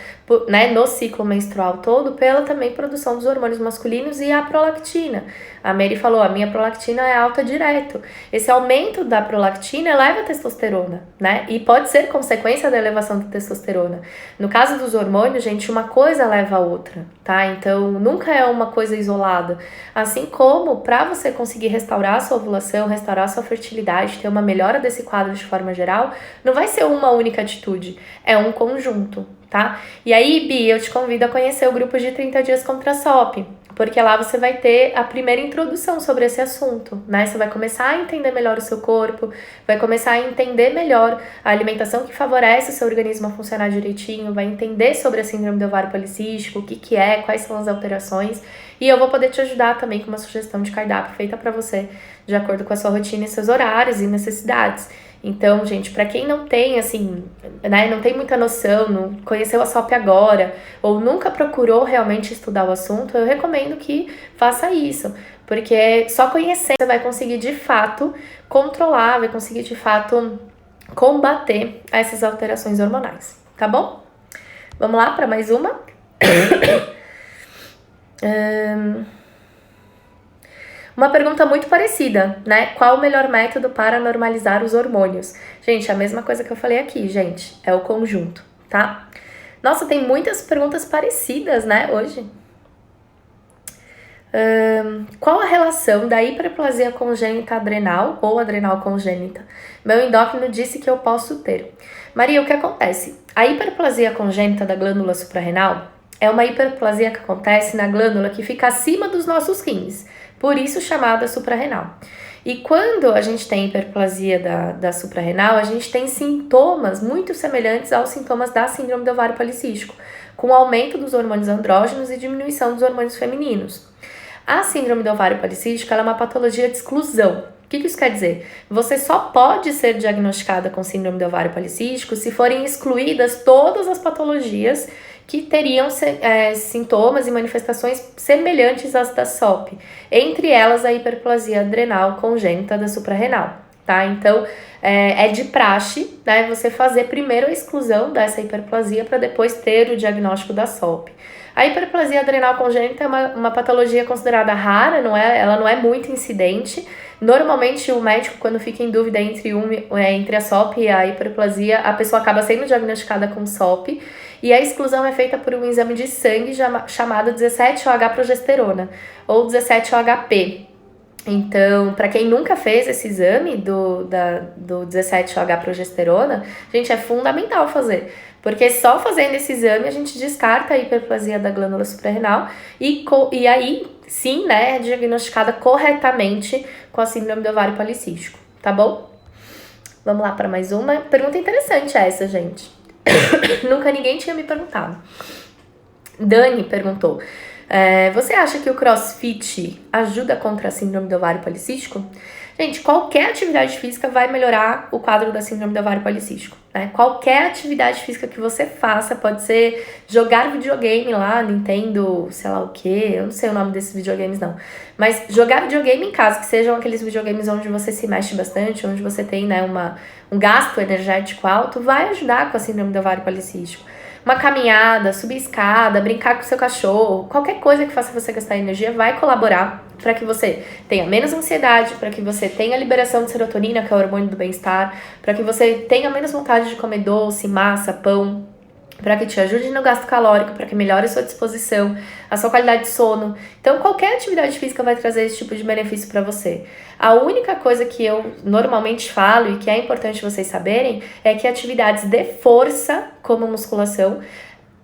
no ciclo menstrual todo pela também produção dos hormônios masculinos e a prolactina. A Mary falou, a minha prolactina é alta direto. Esse aumento da prolactina eleva a testosterona, né? E pode ser consequência da elevação da testosterona. No caso dos hormônios, gente, uma coisa leva a outra, tá? Então, nunca é uma coisa isolada. Assim como, para você conseguir restaurar a sua ovulação, restaurar a sua fertilidade, ter uma melhora desse quadro de forma geral, não vai ser uma única atitude, é um conjunto, tá? E aí, Bi, eu te convido a conhecer o grupo de 30 dias contra a SOP, porque lá você vai ter a primeira introdução sobre esse assunto, né? Você vai começar a entender melhor o seu corpo, vai começar a entender melhor a alimentação que favorece o seu organismo a funcionar direitinho, vai entender sobre a síndrome do ovário policístico, o que é, quais são as alterações, e eu vou poder te ajudar também com uma sugestão de cardápio feita para você, de acordo com a sua rotina e seus horários e necessidades. Então, gente, para quem não tem, assim, né, não tem muita noção, não conheceu a SOP agora, ou nunca procurou realmente estudar o assunto, eu recomendo que faça isso, porque só conhecendo você vai conseguir de fato controlar, vai conseguir de fato combater essas alterações hormonais, tá bom? Vamos lá para mais uma? Uma pergunta muito parecida, né? Qual o melhor método para normalizar os hormônios? Gente, a mesma coisa que eu falei aqui, gente, é o conjunto, tá? Nossa, tem muitas perguntas parecidas, né, hoje. Qual a relação da hiperplasia congênita adrenal ou adrenal congênita? Meu endócrino disse que eu posso ter. Maria, o que acontece? A hiperplasia congênita da glândula suprarrenal é uma hiperplasia que acontece na glândula que fica acima dos nossos rins, por isso chamada suprarrenal. E quando a gente tem hiperplasia da suprarrenal, a gente tem sintomas muito semelhantes aos sintomas da síndrome do ovário policístico, com aumento dos hormônios andrógenos e diminuição dos hormônios femininos. A síndrome do ovário policístico ela é uma patologia de exclusão. O que isso quer dizer? Você só pode ser diagnosticada com síndrome do ovário policístico se forem excluídas todas as patologias que teriam sintomas e manifestações semelhantes às da SOP, entre elas a hiperplasia adrenal congênita da suprarrenal, tá? Então, é de praxe, né, você fazer primeiro a exclusão dessa hiperplasia para depois ter o diagnóstico da SOP. A hiperplasia adrenal congênita é uma patologia considerada rara, ela não é muito incidente. Normalmente, o médico, quando fica em dúvida entre a SOP e a hiperplasia, a pessoa acaba sendo diagnosticada com SOP, e a exclusão é feita por um exame de sangue chamado 17-OH-progesterona, ou 17-OHP. Então, para quem nunca fez esse exame do 17-OH-progesterona, gente, é fundamental fazer. Porque só fazendo esse exame a gente descarta a hiperplasia da glândula suprarrenal e aí sim, né, é diagnosticada corretamente com a síndrome do ovário policístico, tá bom? Vamos lá para mais uma. Pergunta interessante essa, gente. Nunca ninguém tinha me perguntado. Dani perguntou: você acha que o CrossFit ajuda contra a síndrome do ovário policístico? Gente, qualquer atividade física vai melhorar o quadro da síndrome do ovário policístico, né? Qualquer atividade física que você faça, pode ser jogar videogame lá, Nintendo, sei lá o que, eu não sei o nome desses videogames não, mas jogar videogame em casa, que sejam aqueles videogames onde você se mexe bastante, onde você tem, né, um gasto energético alto, vai ajudar com a síndrome do ovário policístico. Uma caminhada, subir escada, brincar com o seu cachorro, qualquer coisa que faça você gastar energia vai colaborar para que você tenha menos ansiedade, para que você tenha liberação de serotonina, que é o hormônio do bem-estar, para que você tenha menos vontade de comer doce, massa, pão, para que te ajude no gasto calórico, para que melhore a sua disposição, a sua qualidade de sono. Então, qualquer atividade física vai trazer esse tipo de benefício para você. A única coisa que eu normalmente falo e que é importante vocês saberem é que atividades de força, como musculação,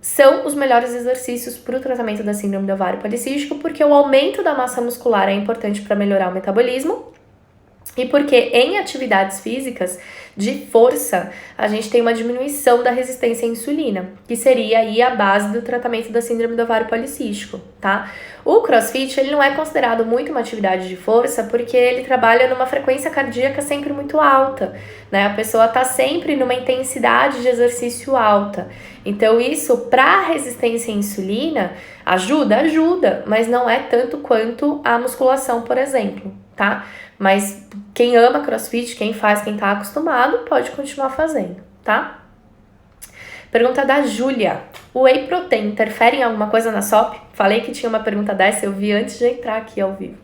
são os melhores exercícios para o tratamento da síndrome do ovário policístico, porque o aumento da massa muscular é importante para melhorar o metabolismo e porque em atividades físicas de força, a gente tem uma diminuição da resistência à insulina, que seria aí a base do tratamento da síndrome do ovário policístico, tá? O CrossFit, ele não é considerado muito uma atividade de força porque ele trabalha numa frequência cardíaca sempre muito alta, né? A pessoa tá sempre numa intensidade de exercício alta. Então, isso, para resistência à insulina, ajuda, mas não é tanto quanto a musculação, por exemplo, tá? Mas quem ama CrossFit, quem faz, quem tá acostumado, pode continuar fazendo, tá? Pergunta da Júlia. O whey protein interfere em alguma coisa na SOP? Falei que tinha uma pergunta dessa, eu vi antes de entrar aqui ao vivo.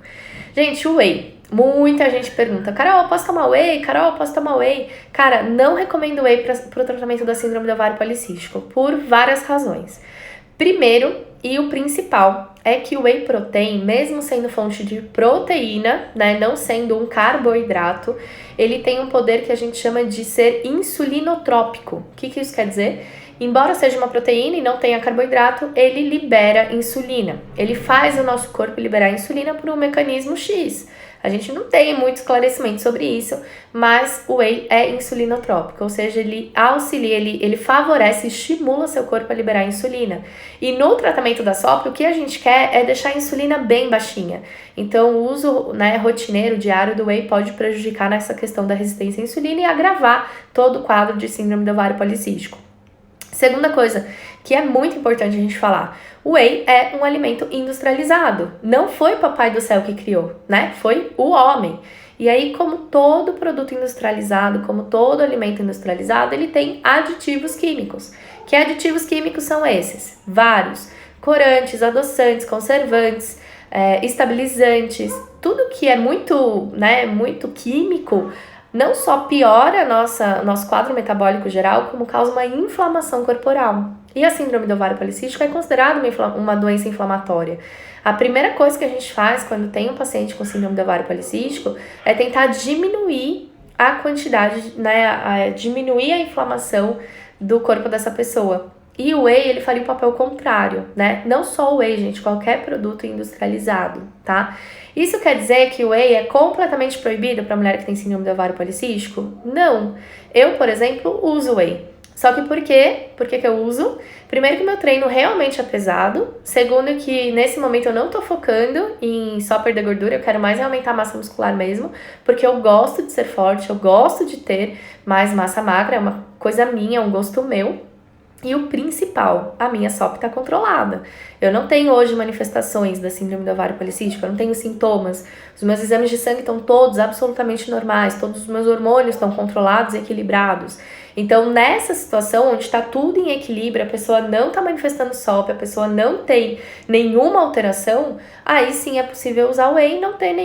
Gente, o whey. Muita gente pergunta: Carol, posso tomar whey? Carol, posso tomar whey? Cara, não recomendo whey pro tratamento da síndrome do ovário policístico, por várias razões. Primeiro, e o principal, é que o whey protein, mesmo sendo fonte de proteína, né, não sendo um carboidrato, ele tem um poder que a gente chama de ser insulinotrópico. O que isso quer dizer? Embora seja uma proteína e não tenha carboidrato, ele libera insulina. Ele faz o nosso corpo liberar insulina por um mecanismo X. A gente não tem muito esclarecimento sobre isso, mas o whey é insulinotrópico, ou seja, ele auxilia, ele favorece, estimula seu corpo a liberar insulina. E no tratamento da SOP, o que a gente quer é deixar a insulina bem baixinha. Então, o uso, né, rotineiro, diário do whey pode prejudicar nessa questão da resistência à insulina e agravar todo o quadro de síndrome do ovário policístico. Segunda coisa que é muito importante a gente falar, o whey é um alimento industrializado. Não foi o papai do céu que criou, né? Foi o homem. E aí, como todo produto industrializado, como todo alimento industrializado, ele tem aditivos químicos. Que aditivos químicos são esses? Vários. Corantes, adoçantes, conservantes, estabilizantes. Tudo que é muito, né, muito químico, não só piora nosso quadro metabólico geral, como causa uma inflamação corporal. E a síndrome do ovário policístico é considerada uma doença inflamatória. A primeira coisa que a gente faz quando tem um paciente com síndrome do ovário policístico é tentar diminuir a quantidade, né, diminuir a inflamação do corpo dessa pessoa. E o whey, ele faria o papel contrário, né? Não só o whey, gente, qualquer produto industrializado, tá? Isso quer dizer que o whey é completamente proibido para mulher que tem síndrome do ovário policístico? Não. Eu, por exemplo, uso whey. Só que por quê? Por que eu uso? Primeiro que meu treino realmente é pesado. Segundo que nesse momento eu não tô focando em só perder gordura, eu quero mais aumentar a massa muscular mesmo, porque eu gosto de ser forte, eu gosto de ter mais massa magra, é uma coisa minha, é um gosto meu. E o principal, a minha SOP está controlada. Eu não tenho hoje manifestações da síndrome do ovário policístico, eu não tenho sintomas. Os meus exames de sangue estão todos absolutamente normais, todos os meus hormônios estão controlados e equilibrados. Então, nessa situação onde está tudo em equilíbrio, a pessoa não está manifestando SOP, a pessoa não tem nenhuma alteração, aí sim é possível usar o whey e não ter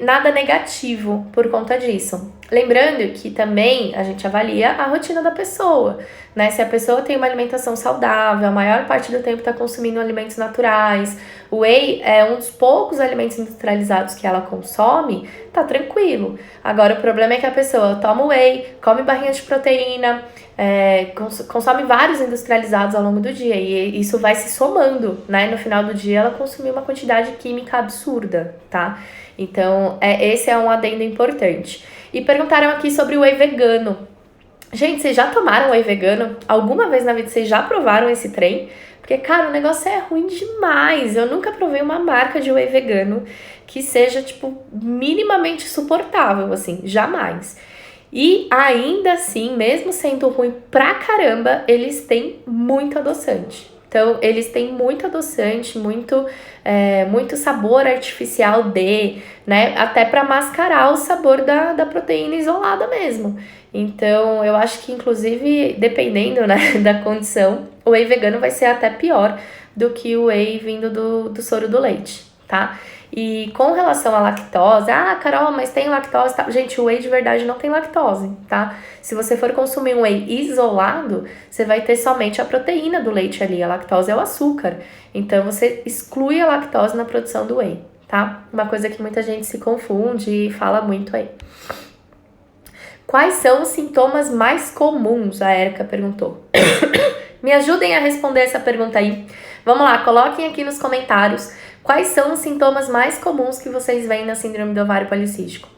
nada negativo por conta disso. Lembrando que também a gente avalia a rotina da pessoa, né? Se a pessoa tem uma alimentação saudável, a maior parte do tempo está consumindo alimentos naturais, o whey é um dos poucos alimentos industrializados que ela consome, tá tranquilo. Agora, o problema é que a pessoa toma whey, come barrinha de proteína, consome vários industrializados ao longo do dia e isso vai se somando, né? No final do dia ela consumiu uma quantidade química absurda, tá? Então, esse é um adendo importante. E perguntaram aqui sobre o whey vegano. Gente, vocês já tomaram whey vegano? Alguma vez na vida vocês já provaram esse trem? Porque, cara, o negócio é ruim demais. Eu nunca provei uma marca de whey vegano que seja, tipo, minimamente suportável, assim. Jamais. E ainda assim, mesmo sendo ruim pra caramba, eles têm muito adoçante. Então, eles têm muito adoçante, muito sabor artificial né? Até para mascarar o sabor da proteína isolada mesmo. Então, eu acho que, inclusive, dependendo, né, da condição, o whey vegano vai ser até pior do que o whey vindo do soro do leite, tá? E com relação à lactose, Carol, mas tem lactose, tá? Gente, o whey de verdade não tem lactose, tá? Se você for consumir um whey isolado, você vai ter somente a proteína do leite ali, a lactose é o açúcar. Então, você exclui a lactose na produção do whey, tá? Uma coisa que muita gente se confunde e fala muito aí. Quais são os sintomas mais comuns? A Erika perguntou. Me ajudem a responder essa pergunta aí. Vamos lá, coloquem aqui nos comentários quais são os sintomas mais comuns que vocês veem na síndrome do ovário policístico.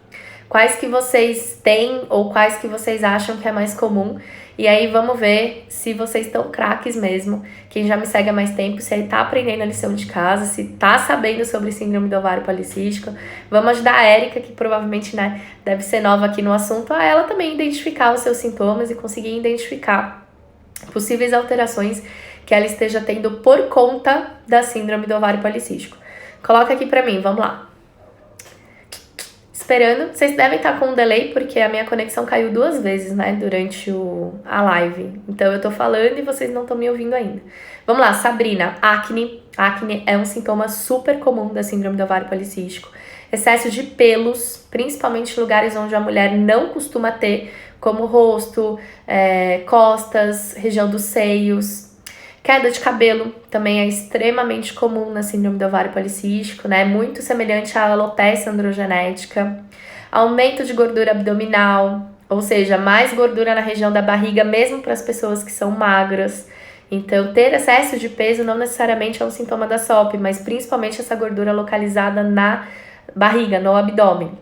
Quais que vocês têm ou quais que vocês acham que é mais comum. E aí vamos ver se vocês estão craques mesmo. Quem já me segue há mais tempo, se tá aprendendo a lição de casa, se tá sabendo sobre síndrome do ovário policístico. Vamos ajudar a Erika, que provavelmente, né, deve ser nova aqui no assunto, a ela também identificar os seus sintomas e conseguir identificar possíveis alterações que ela esteja tendo por conta da síndrome do ovário policístico. Coloca aqui pra mim, vamos lá. Esperando, vocês devem estar com um delay porque a minha conexão caiu 2 vezes, né, durante a live. Então eu tô falando e vocês não estão me ouvindo ainda. Vamos lá, Sabrina, acne. Acne é um sintoma super comum da síndrome do ovário policístico. Excesso de pelos, principalmente em lugares onde a mulher não costuma ter, como rosto, costas, região dos seios. Queda de cabelo também é extremamente comum na síndrome do ovário policístico, né? Muito semelhante à alopecia androgenética. Aumento de gordura abdominal, ou seja, mais gordura na região da barriga, mesmo para as pessoas que são magras. Então, ter excesso de peso não necessariamente é um sintoma da SOP, mas principalmente essa gordura localizada na barriga, no abdômen.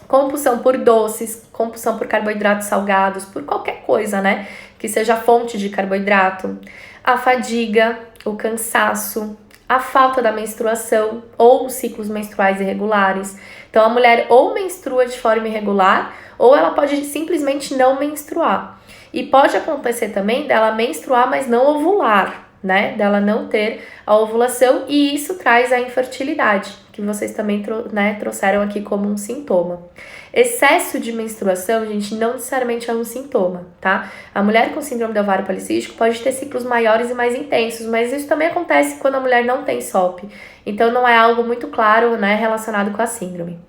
Compulsão por doces, compulsão por carboidratos salgados, por qualquer coisa, né, que seja fonte de carboidrato. A fadiga, o cansaço, a falta da menstruação ou os ciclos menstruais irregulares. Então, a mulher ou menstrua de forma irregular, ou ela pode simplesmente não menstruar. E pode acontecer também dela menstruar, mas não ovular, né? Dela não ter a ovulação, e isso traz a infertilidade, que vocês também trouxeram aqui como um sintoma. Excesso de menstruação, gente, não necessariamente é um sintoma, tá? A mulher com síndrome do ovário policístico pode ter ciclos maiores e mais intensos, mas isso também acontece quando a mulher não tem SOP. Então, não é algo muito claro, né, relacionado com a síndrome.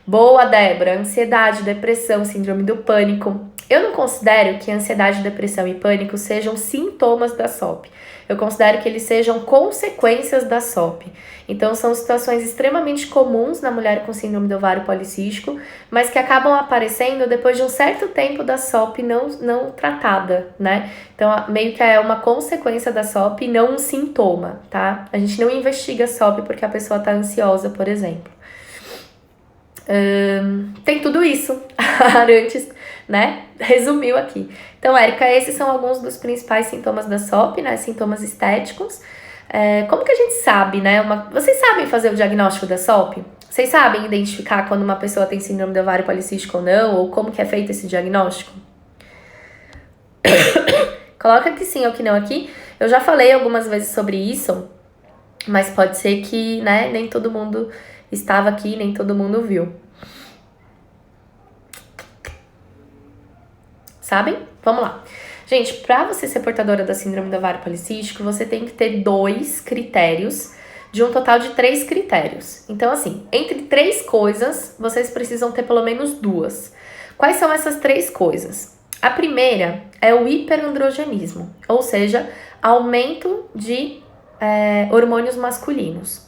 Boa, Débora. Ansiedade, depressão, síndrome do pânico. Eu não considero que ansiedade, depressão e pânico sejam sintomas da SOP. Eu considero que eles sejam consequências da SOP. Então, são situações extremamente comuns na mulher com síndrome do ovário policístico, mas que acabam aparecendo depois de um certo tempo da SOP não tratada, né? Então, meio que é uma consequência da SOP e não um sintoma, tá? A gente não investiga SOP porque a pessoa tá ansiosa, por exemplo. Tem tudo isso. A Arantes, né, resumiu aqui. Então, Érica, esses são alguns dos principais sintomas da SOP, né, sintomas estéticos. Como que a gente sabe, né, vocês sabem fazer o diagnóstico da SOP? Vocês sabem identificar quando uma pessoa tem síndrome do ovário policístico ou não, ou como que é feito esse diagnóstico? Coloca que sim ou que não aqui. Eu já falei algumas vezes sobre isso, mas pode ser que, né, nem todo mundo estava aqui, nem todo mundo viu. Sabem? Vamos lá. Gente, para você ser portadora da síndrome do ovário policístico, você tem que ter 2 critérios, de um total de 3 critérios. Então, assim, entre 3 coisas, vocês precisam ter pelo menos 2. Quais são essas 3 coisas? A primeira é o hiperandrogenismo, ou seja, aumento de hormônios masculinos.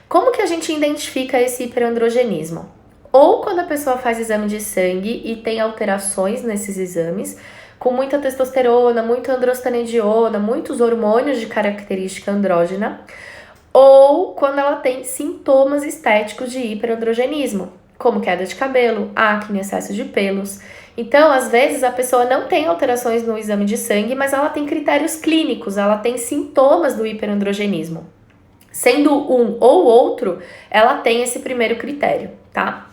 Como que a gente identifica esse hiperandrogenismo? Ou quando a pessoa faz exame de sangue e tem alterações nesses exames, com muita testosterona, muita androstenediona, muitos hormônios de característica andrógena, ou quando ela tem sintomas estéticos de hiperandrogenismo, como queda de cabelo, acne, excesso de pelos. Então, às vezes, a pessoa não tem alterações no exame de sangue, mas ela tem critérios clínicos, ela tem sintomas do hiperandrogenismo. Sendo um ou outro, ela tem esse primeiro critério, tá?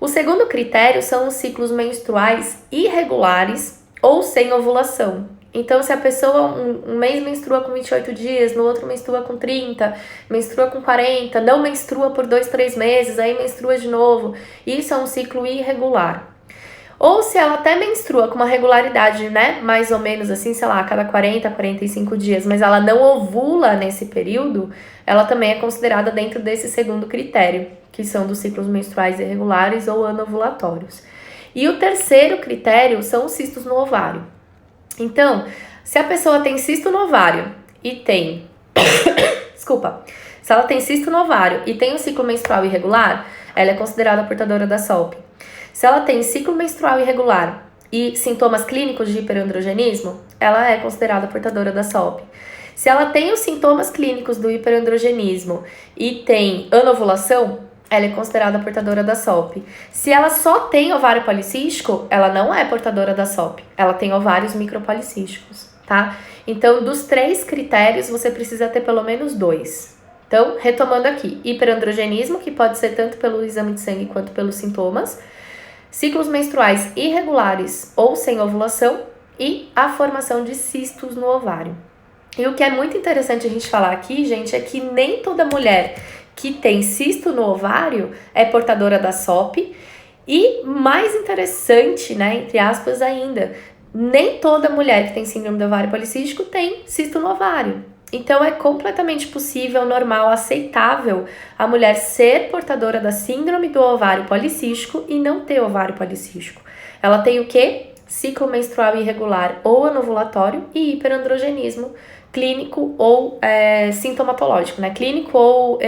O segundo critério são os ciclos menstruais irregulares ou sem ovulação. Então, se a pessoa um mês menstrua com 28 dias, no outro menstrua com 30, menstrua com 40, não menstrua por 2, 3 meses, aí menstrua de novo, isso é um ciclo irregular. Ou se ela até menstrua com uma regularidade, né, mais ou menos assim, sei lá, a cada 40, 45 dias, mas ela não ovula nesse período, ela também é considerada dentro desse segundo critério, que são dos ciclos menstruais irregulares ou anovulatórios. E o terceiro critério são os cistos no ovário. Então, se a pessoa tem cisto no ovário e tem... Desculpa. Se ela tem cisto no ovário e tem um ciclo menstrual irregular, ela é considerada portadora da SOP. Se ela tem ciclo menstrual irregular e sintomas clínicos de hiperandrogenismo, ela é considerada portadora da SOP. Se ela tem os sintomas clínicos do hiperandrogenismo e tem anovulação, ela é considerada portadora da SOP. Se ela só tem ovário policístico, ela não é portadora da SOP. Ela tem ovários micropolicísticos, tá? Então, dos 3 critérios, você precisa ter pelo menos 2. Então, retomando aqui, hiperandrogenismo, que pode ser tanto pelo exame de sangue quanto pelos sintomas, ciclos menstruais irregulares ou sem ovulação e a formação de cistos no ovário. E o que é muito interessante a gente falar aqui, gente, é que nem toda mulher que tem cisto no ovário é portadora da SOP. E mais interessante, né, entre aspas ainda, nem toda mulher que tem síndrome do ovário policístico tem cisto no ovário. Então, é completamente possível, normal, aceitável a mulher ser portadora da síndrome do ovário policístico e não ter ovário policístico. Ela tem o quê? Ciclo menstrual irregular ou anovulatório e hiperandrogenismo clínico ou sintomatológico, né? Clínico ou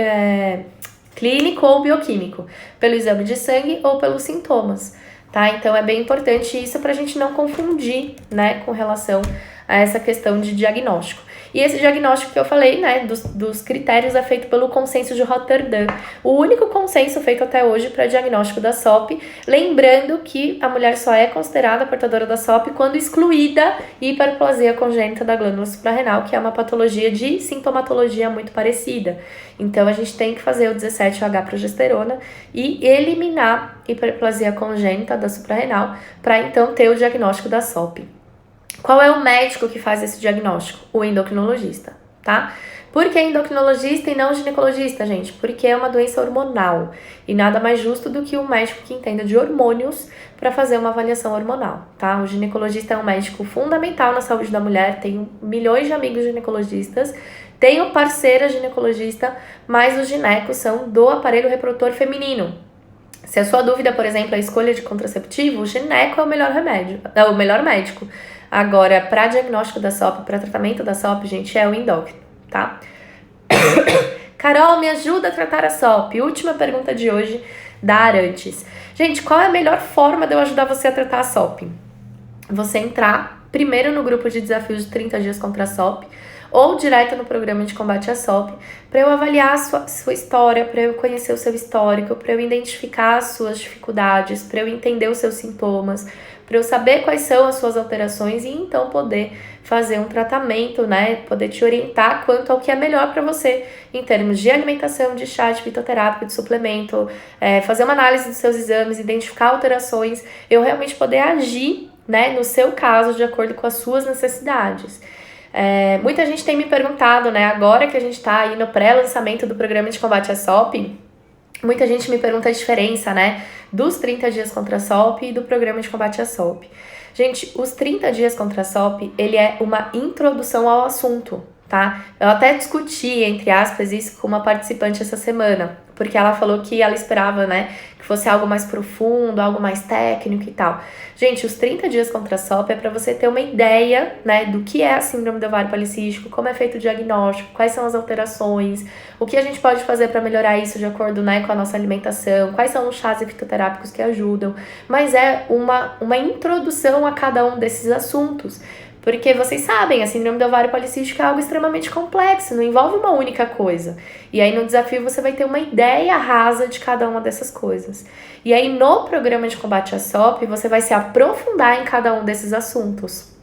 bioquímico, pelo exame de sangue ou pelos sintomas. tá? Então é bem importante isso pra gente não confundir, né, com relação a essa questão de diagnóstico. E esse diagnóstico que eu falei, né, dos critérios é feito pelo Consenso de Roterdã, o único consenso feito até hoje para diagnóstico da SOP, lembrando que a mulher só é considerada portadora da SOP quando excluída hiperplasia congênita da glândula suprarrenal, que é uma patologia de sintomatologia muito parecida. Então a gente tem que fazer o 17-HProgesterona e eliminar hiperplasia congênita da suprarrenal para então ter o diagnóstico da SOP. Qual é o médico que faz esse diagnóstico? O endocrinologista, tá? Por que endocrinologista e não ginecologista, gente? Porque é uma doença hormonal e nada mais justo do que um médico que entenda de hormônios para fazer uma avaliação hormonal, tá? O ginecologista é um médico fundamental na saúde da mulher, tenho milhões de amigos ginecologistas, tenho parceira ginecologista, mas os ginecos são do aparelho reprodutor feminino. Se a sua dúvida, por exemplo, é a escolha de contraceptivo, o gineco é o melhor remédio, é o melhor médico. Agora, para diagnóstico da SOP, para tratamento da SOP, gente, é o endócrino, tá? Carol, me ajuda a tratar a SOP. Última pergunta de hoje, da Arantes. Gente, qual é a melhor forma de eu ajudar você a tratar a SOP? Você entrar primeiro no grupo de desafios de 30 dias contra a SOP, ou direto no programa de combate à SOP, para eu avaliar a sua história, para eu conhecer o seu histórico, para eu identificar as suas dificuldades, para eu entender os seus sintomas, para eu saber quais são as suas alterações e então poder fazer um tratamento, né, poder te orientar quanto ao que é melhor para você em termos de alimentação, de chá, de fitoterápico, de suplemento, fazer uma análise dos seus exames, identificar alterações, eu realmente poder agir, né, no seu caso de acordo com as suas necessidades. Muita gente tem me perguntado, né, agora que a gente tá aí no pré-lançamento do programa de combate à SOP, muita gente me pergunta a diferença, né, dos 30 dias contra a SOP e do programa de combate à SOP. Gente, os 30 dias contra a SOP, ele é uma introdução ao assunto, tá? Eu até discuti, entre aspas, isso com uma participante essa semana, porque ela falou que ela esperava, né, que fosse algo mais profundo, algo mais técnico e tal. Gente, os 30 dias contra a SOP é para você ter uma ideia, né, do que é a síndrome do ovário policístico, como é feito o diagnóstico, quais são as alterações, o que a gente pode fazer para melhorar isso de acordo, né, com a nossa alimentação, quais são os chás e fitoterápicos que ajudam, mas é uma introdução a cada um desses assuntos. Porque vocês sabem, a síndrome do ovário policístico é algo extremamente complexo, não envolve uma única coisa. E aí no desafio você vai ter uma ideia rasa de cada uma dessas coisas. E aí no programa de combate à SOP você vai se aprofundar em cada um desses assuntos.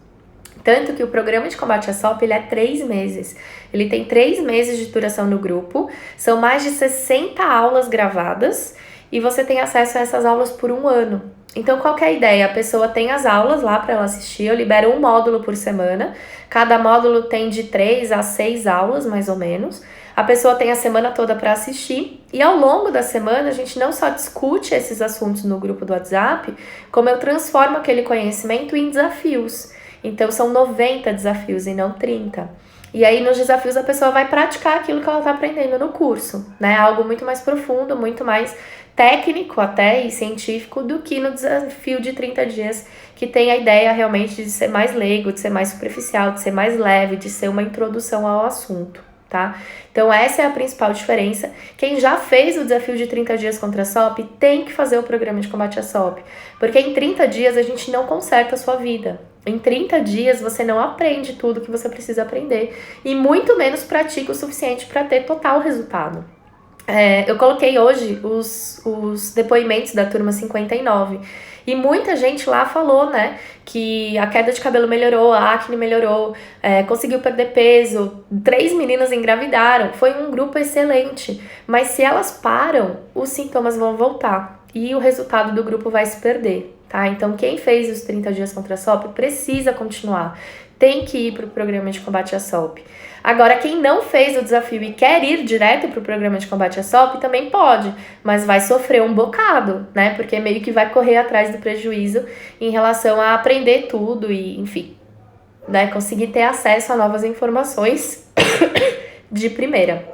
Tanto que o programa de combate à SOP ele é 3 meses. Ele tem 3 meses de duração no grupo, são mais de 60 aulas gravadas e você tem acesso a essas aulas por 1 ano. Então, qual que é a ideia? A pessoa tem as aulas lá para ela assistir, eu libero um módulo por semana, cada módulo tem de 3 a 6 aulas, mais ou menos. A pessoa tem a semana toda para assistir e ao longo da semana a gente não só discute esses assuntos no grupo do WhatsApp, como eu transformo aquele conhecimento em desafios. Então, são 90 desafios e não 30. E aí, nos desafios, a pessoa vai praticar aquilo que ela está aprendendo no curso, né? Algo muito mais profundo, muito mais técnico até e científico do que no desafio de 30 dias, que tem a ideia realmente de ser mais leigo, de ser mais superficial, de ser mais leve, de ser uma introdução ao assunto, tá? Então essa é a principal diferença. Quem já fez o desafio de 30 dias contra a SOP tem que fazer o programa de combate à SOP, porque em 30 dias a gente não conserta a sua vida. Em 30 dias você não aprende tudo que você precisa aprender e muito menos pratica o suficiente para ter total resultado. Eu coloquei hoje os depoimentos da turma 59 e muita gente lá falou, né, que a queda de cabelo melhorou, a acne melhorou, conseguiu perder peso, 3 meninas engravidaram, foi um grupo excelente, mas se elas param, os sintomas vão voltar e o resultado do grupo vai se perder, tá? Então quem fez os 30 dias contra a SOP precisa continuar, tem que ir para o programa de combate à SOP. Agora, quem não fez o desafio e quer ir direto para o programa de combate à SOP também pode, mas vai sofrer um bocado, né? Porque meio que vai correr atrás do prejuízo em relação a aprender tudo e, enfim, né? Conseguir ter acesso a novas informações de primeira,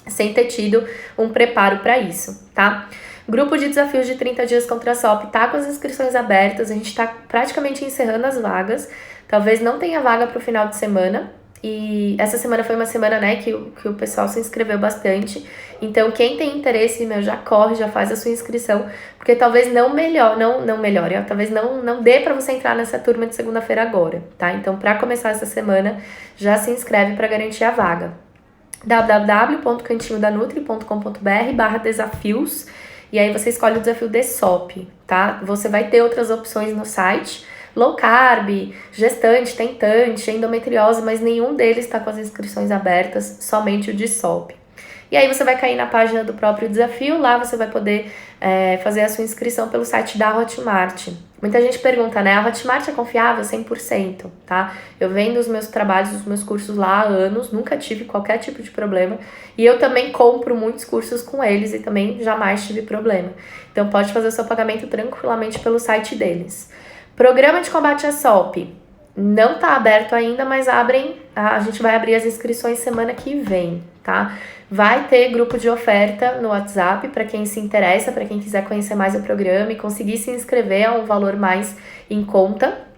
sem ter tido um preparo para isso, tá? Grupo de desafios de 30 dias contra a SOP tá com as inscrições abertas, a gente tá praticamente encerrando as vagas, talvez não tenha vaga para o final de semana. E essa semana foi uma semana, né, que o pessoal se inscreveu bastante. Então, quem tem interesse, já corre, já faz a sua inscrição, porque talvez não melhore, ó, talvez não dê para você entrar nessa turma de segunda-feira agora, tá? Então, para começar essa semana, já se inscreve para garantir a vaga. www.cantinhodanutri.com.br/desafios, e aí você escolhe o desafio DSOP, tá? Você vai ter outras opções no site, low carb, gestante, tentante, endometriose, mas nenhum deles está com as inscrições abertas, somente o DSOP. E aí você vai cair na página do próprio desafio, lá você vai poder fazer a sua inscrição pelo site da Hotmart. Muita gente pergunta, né? A Hotmart é confiável 100%, tá? Eu vendo os meus trabalhos, os meus cursos lá há anos, nunca tive qualquer tipo de problema. E eu também compro muitos cursos com eles e também jamais tive problema. Então pode fazer o seu pagamento tranquilamente pelo site deles. Programa de combate à SOP. Não tá aberto ainda, mas a gente vai abrir as inscrições semana que vem, tá? Vai ter grupo de oferta no WhatsApp para quem se interessa, para quem quiser conhecer mais o programa e conseguir se inscrever a um valor mais em conta,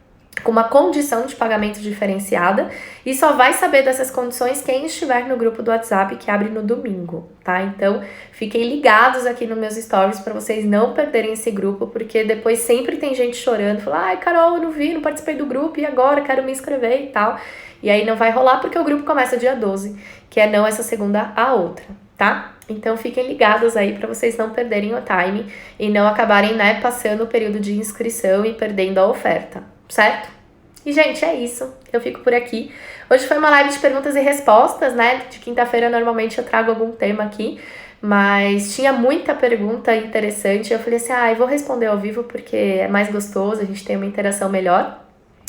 com uma condição de pagamento diferenciada, e só vai saber dessas condições quem estiver no grupo do WhatsApp, que abre no domingo, tá? Então, fiquem ligados aqui nos meus stories para vocês não perderem esse grupo, porque depois sempre tem gente chorando, falando, ai, Carol, eu não vi, não participei do grupo, e agora quero me inscrever e tal. E aí não vai rolar porque o grupo começa dia 12, que é não essa segunda, a outra, tá? Então fiquem ligados aí para vocês não perderem o time e não acabarem, né, passando o período de inscrição e perdendo a oferta, certo? E, gente, é isso. Eu fico por aqui. Hoje foi uma live de perguntas e respostas, né? De quinta-feira, normalmente, eu trago algum tema aqui. Mas tinha muita pergunta interessante. Eu falei assim, eu vou responder ao vivo porque é mais gostoso, a gente tem uma interação melhor.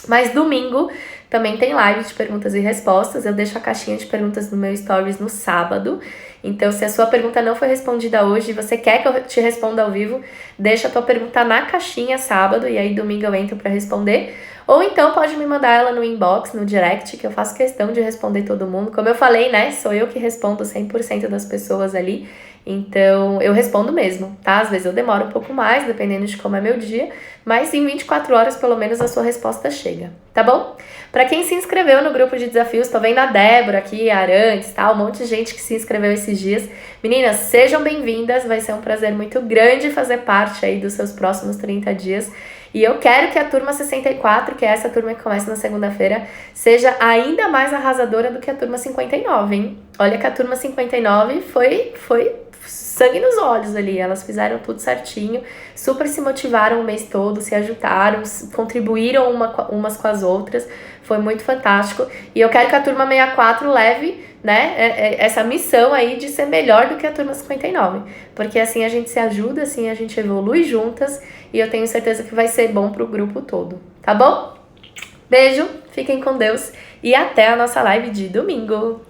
Mas domingo também tem live de perguntas e respostas. Eu deixo a caixinha de perguntas no meu stories no sábado. Então, se a sua pergunta não foi respondida hoje e você quer que eu te responda ao vivo, deixa a tua pergunta na caixinha sábado e aí domingo eu entro para responder. Ou então pode me mandar ela no inbox, no direct, que eu faço questão de responder todo mundo. Como eu falei, né, sou eu que respondo 100% das pessoas ali. Então, eu respondo mesmo, tá? Às vezes eu demoro um pouco mais, dependendo de como é meu dia, mas em 24 horas, pelo menos, a sua resposta chega, tá bom? Pra quem se inscreveu no grupo de desafios, tô vendo a Débora aqui, a Arantes, tá? Um monte de gente que se inscreveu esses dias. Meninas, sejam bem-vindas, vai ser um prazer muito grande fazer parte aí dos seus próximos 30 dias. E eu quero que a turma 64, que é essa turma que começa na segunda-feira, seja ainda mais arrasadora do que a turma 59, hein? Olha que a turma 59 foi sangue nos olhos ali, elas fizeram tudo certinho, super se motivaram o mês todo, se ajudaram, contribuíram umas com as outras, foi muito fantástico. E eu quero que a turma 64 leve, né, essa missão aí de ser melhor do que a turma 59, porque assim a gente se ajuda, assim a gente evolui juntas, e eu tenho certeza que vai ser bom pro grupo todo, tá bom? Beijo, fiquem com Deus, e até a nossa live de domingo!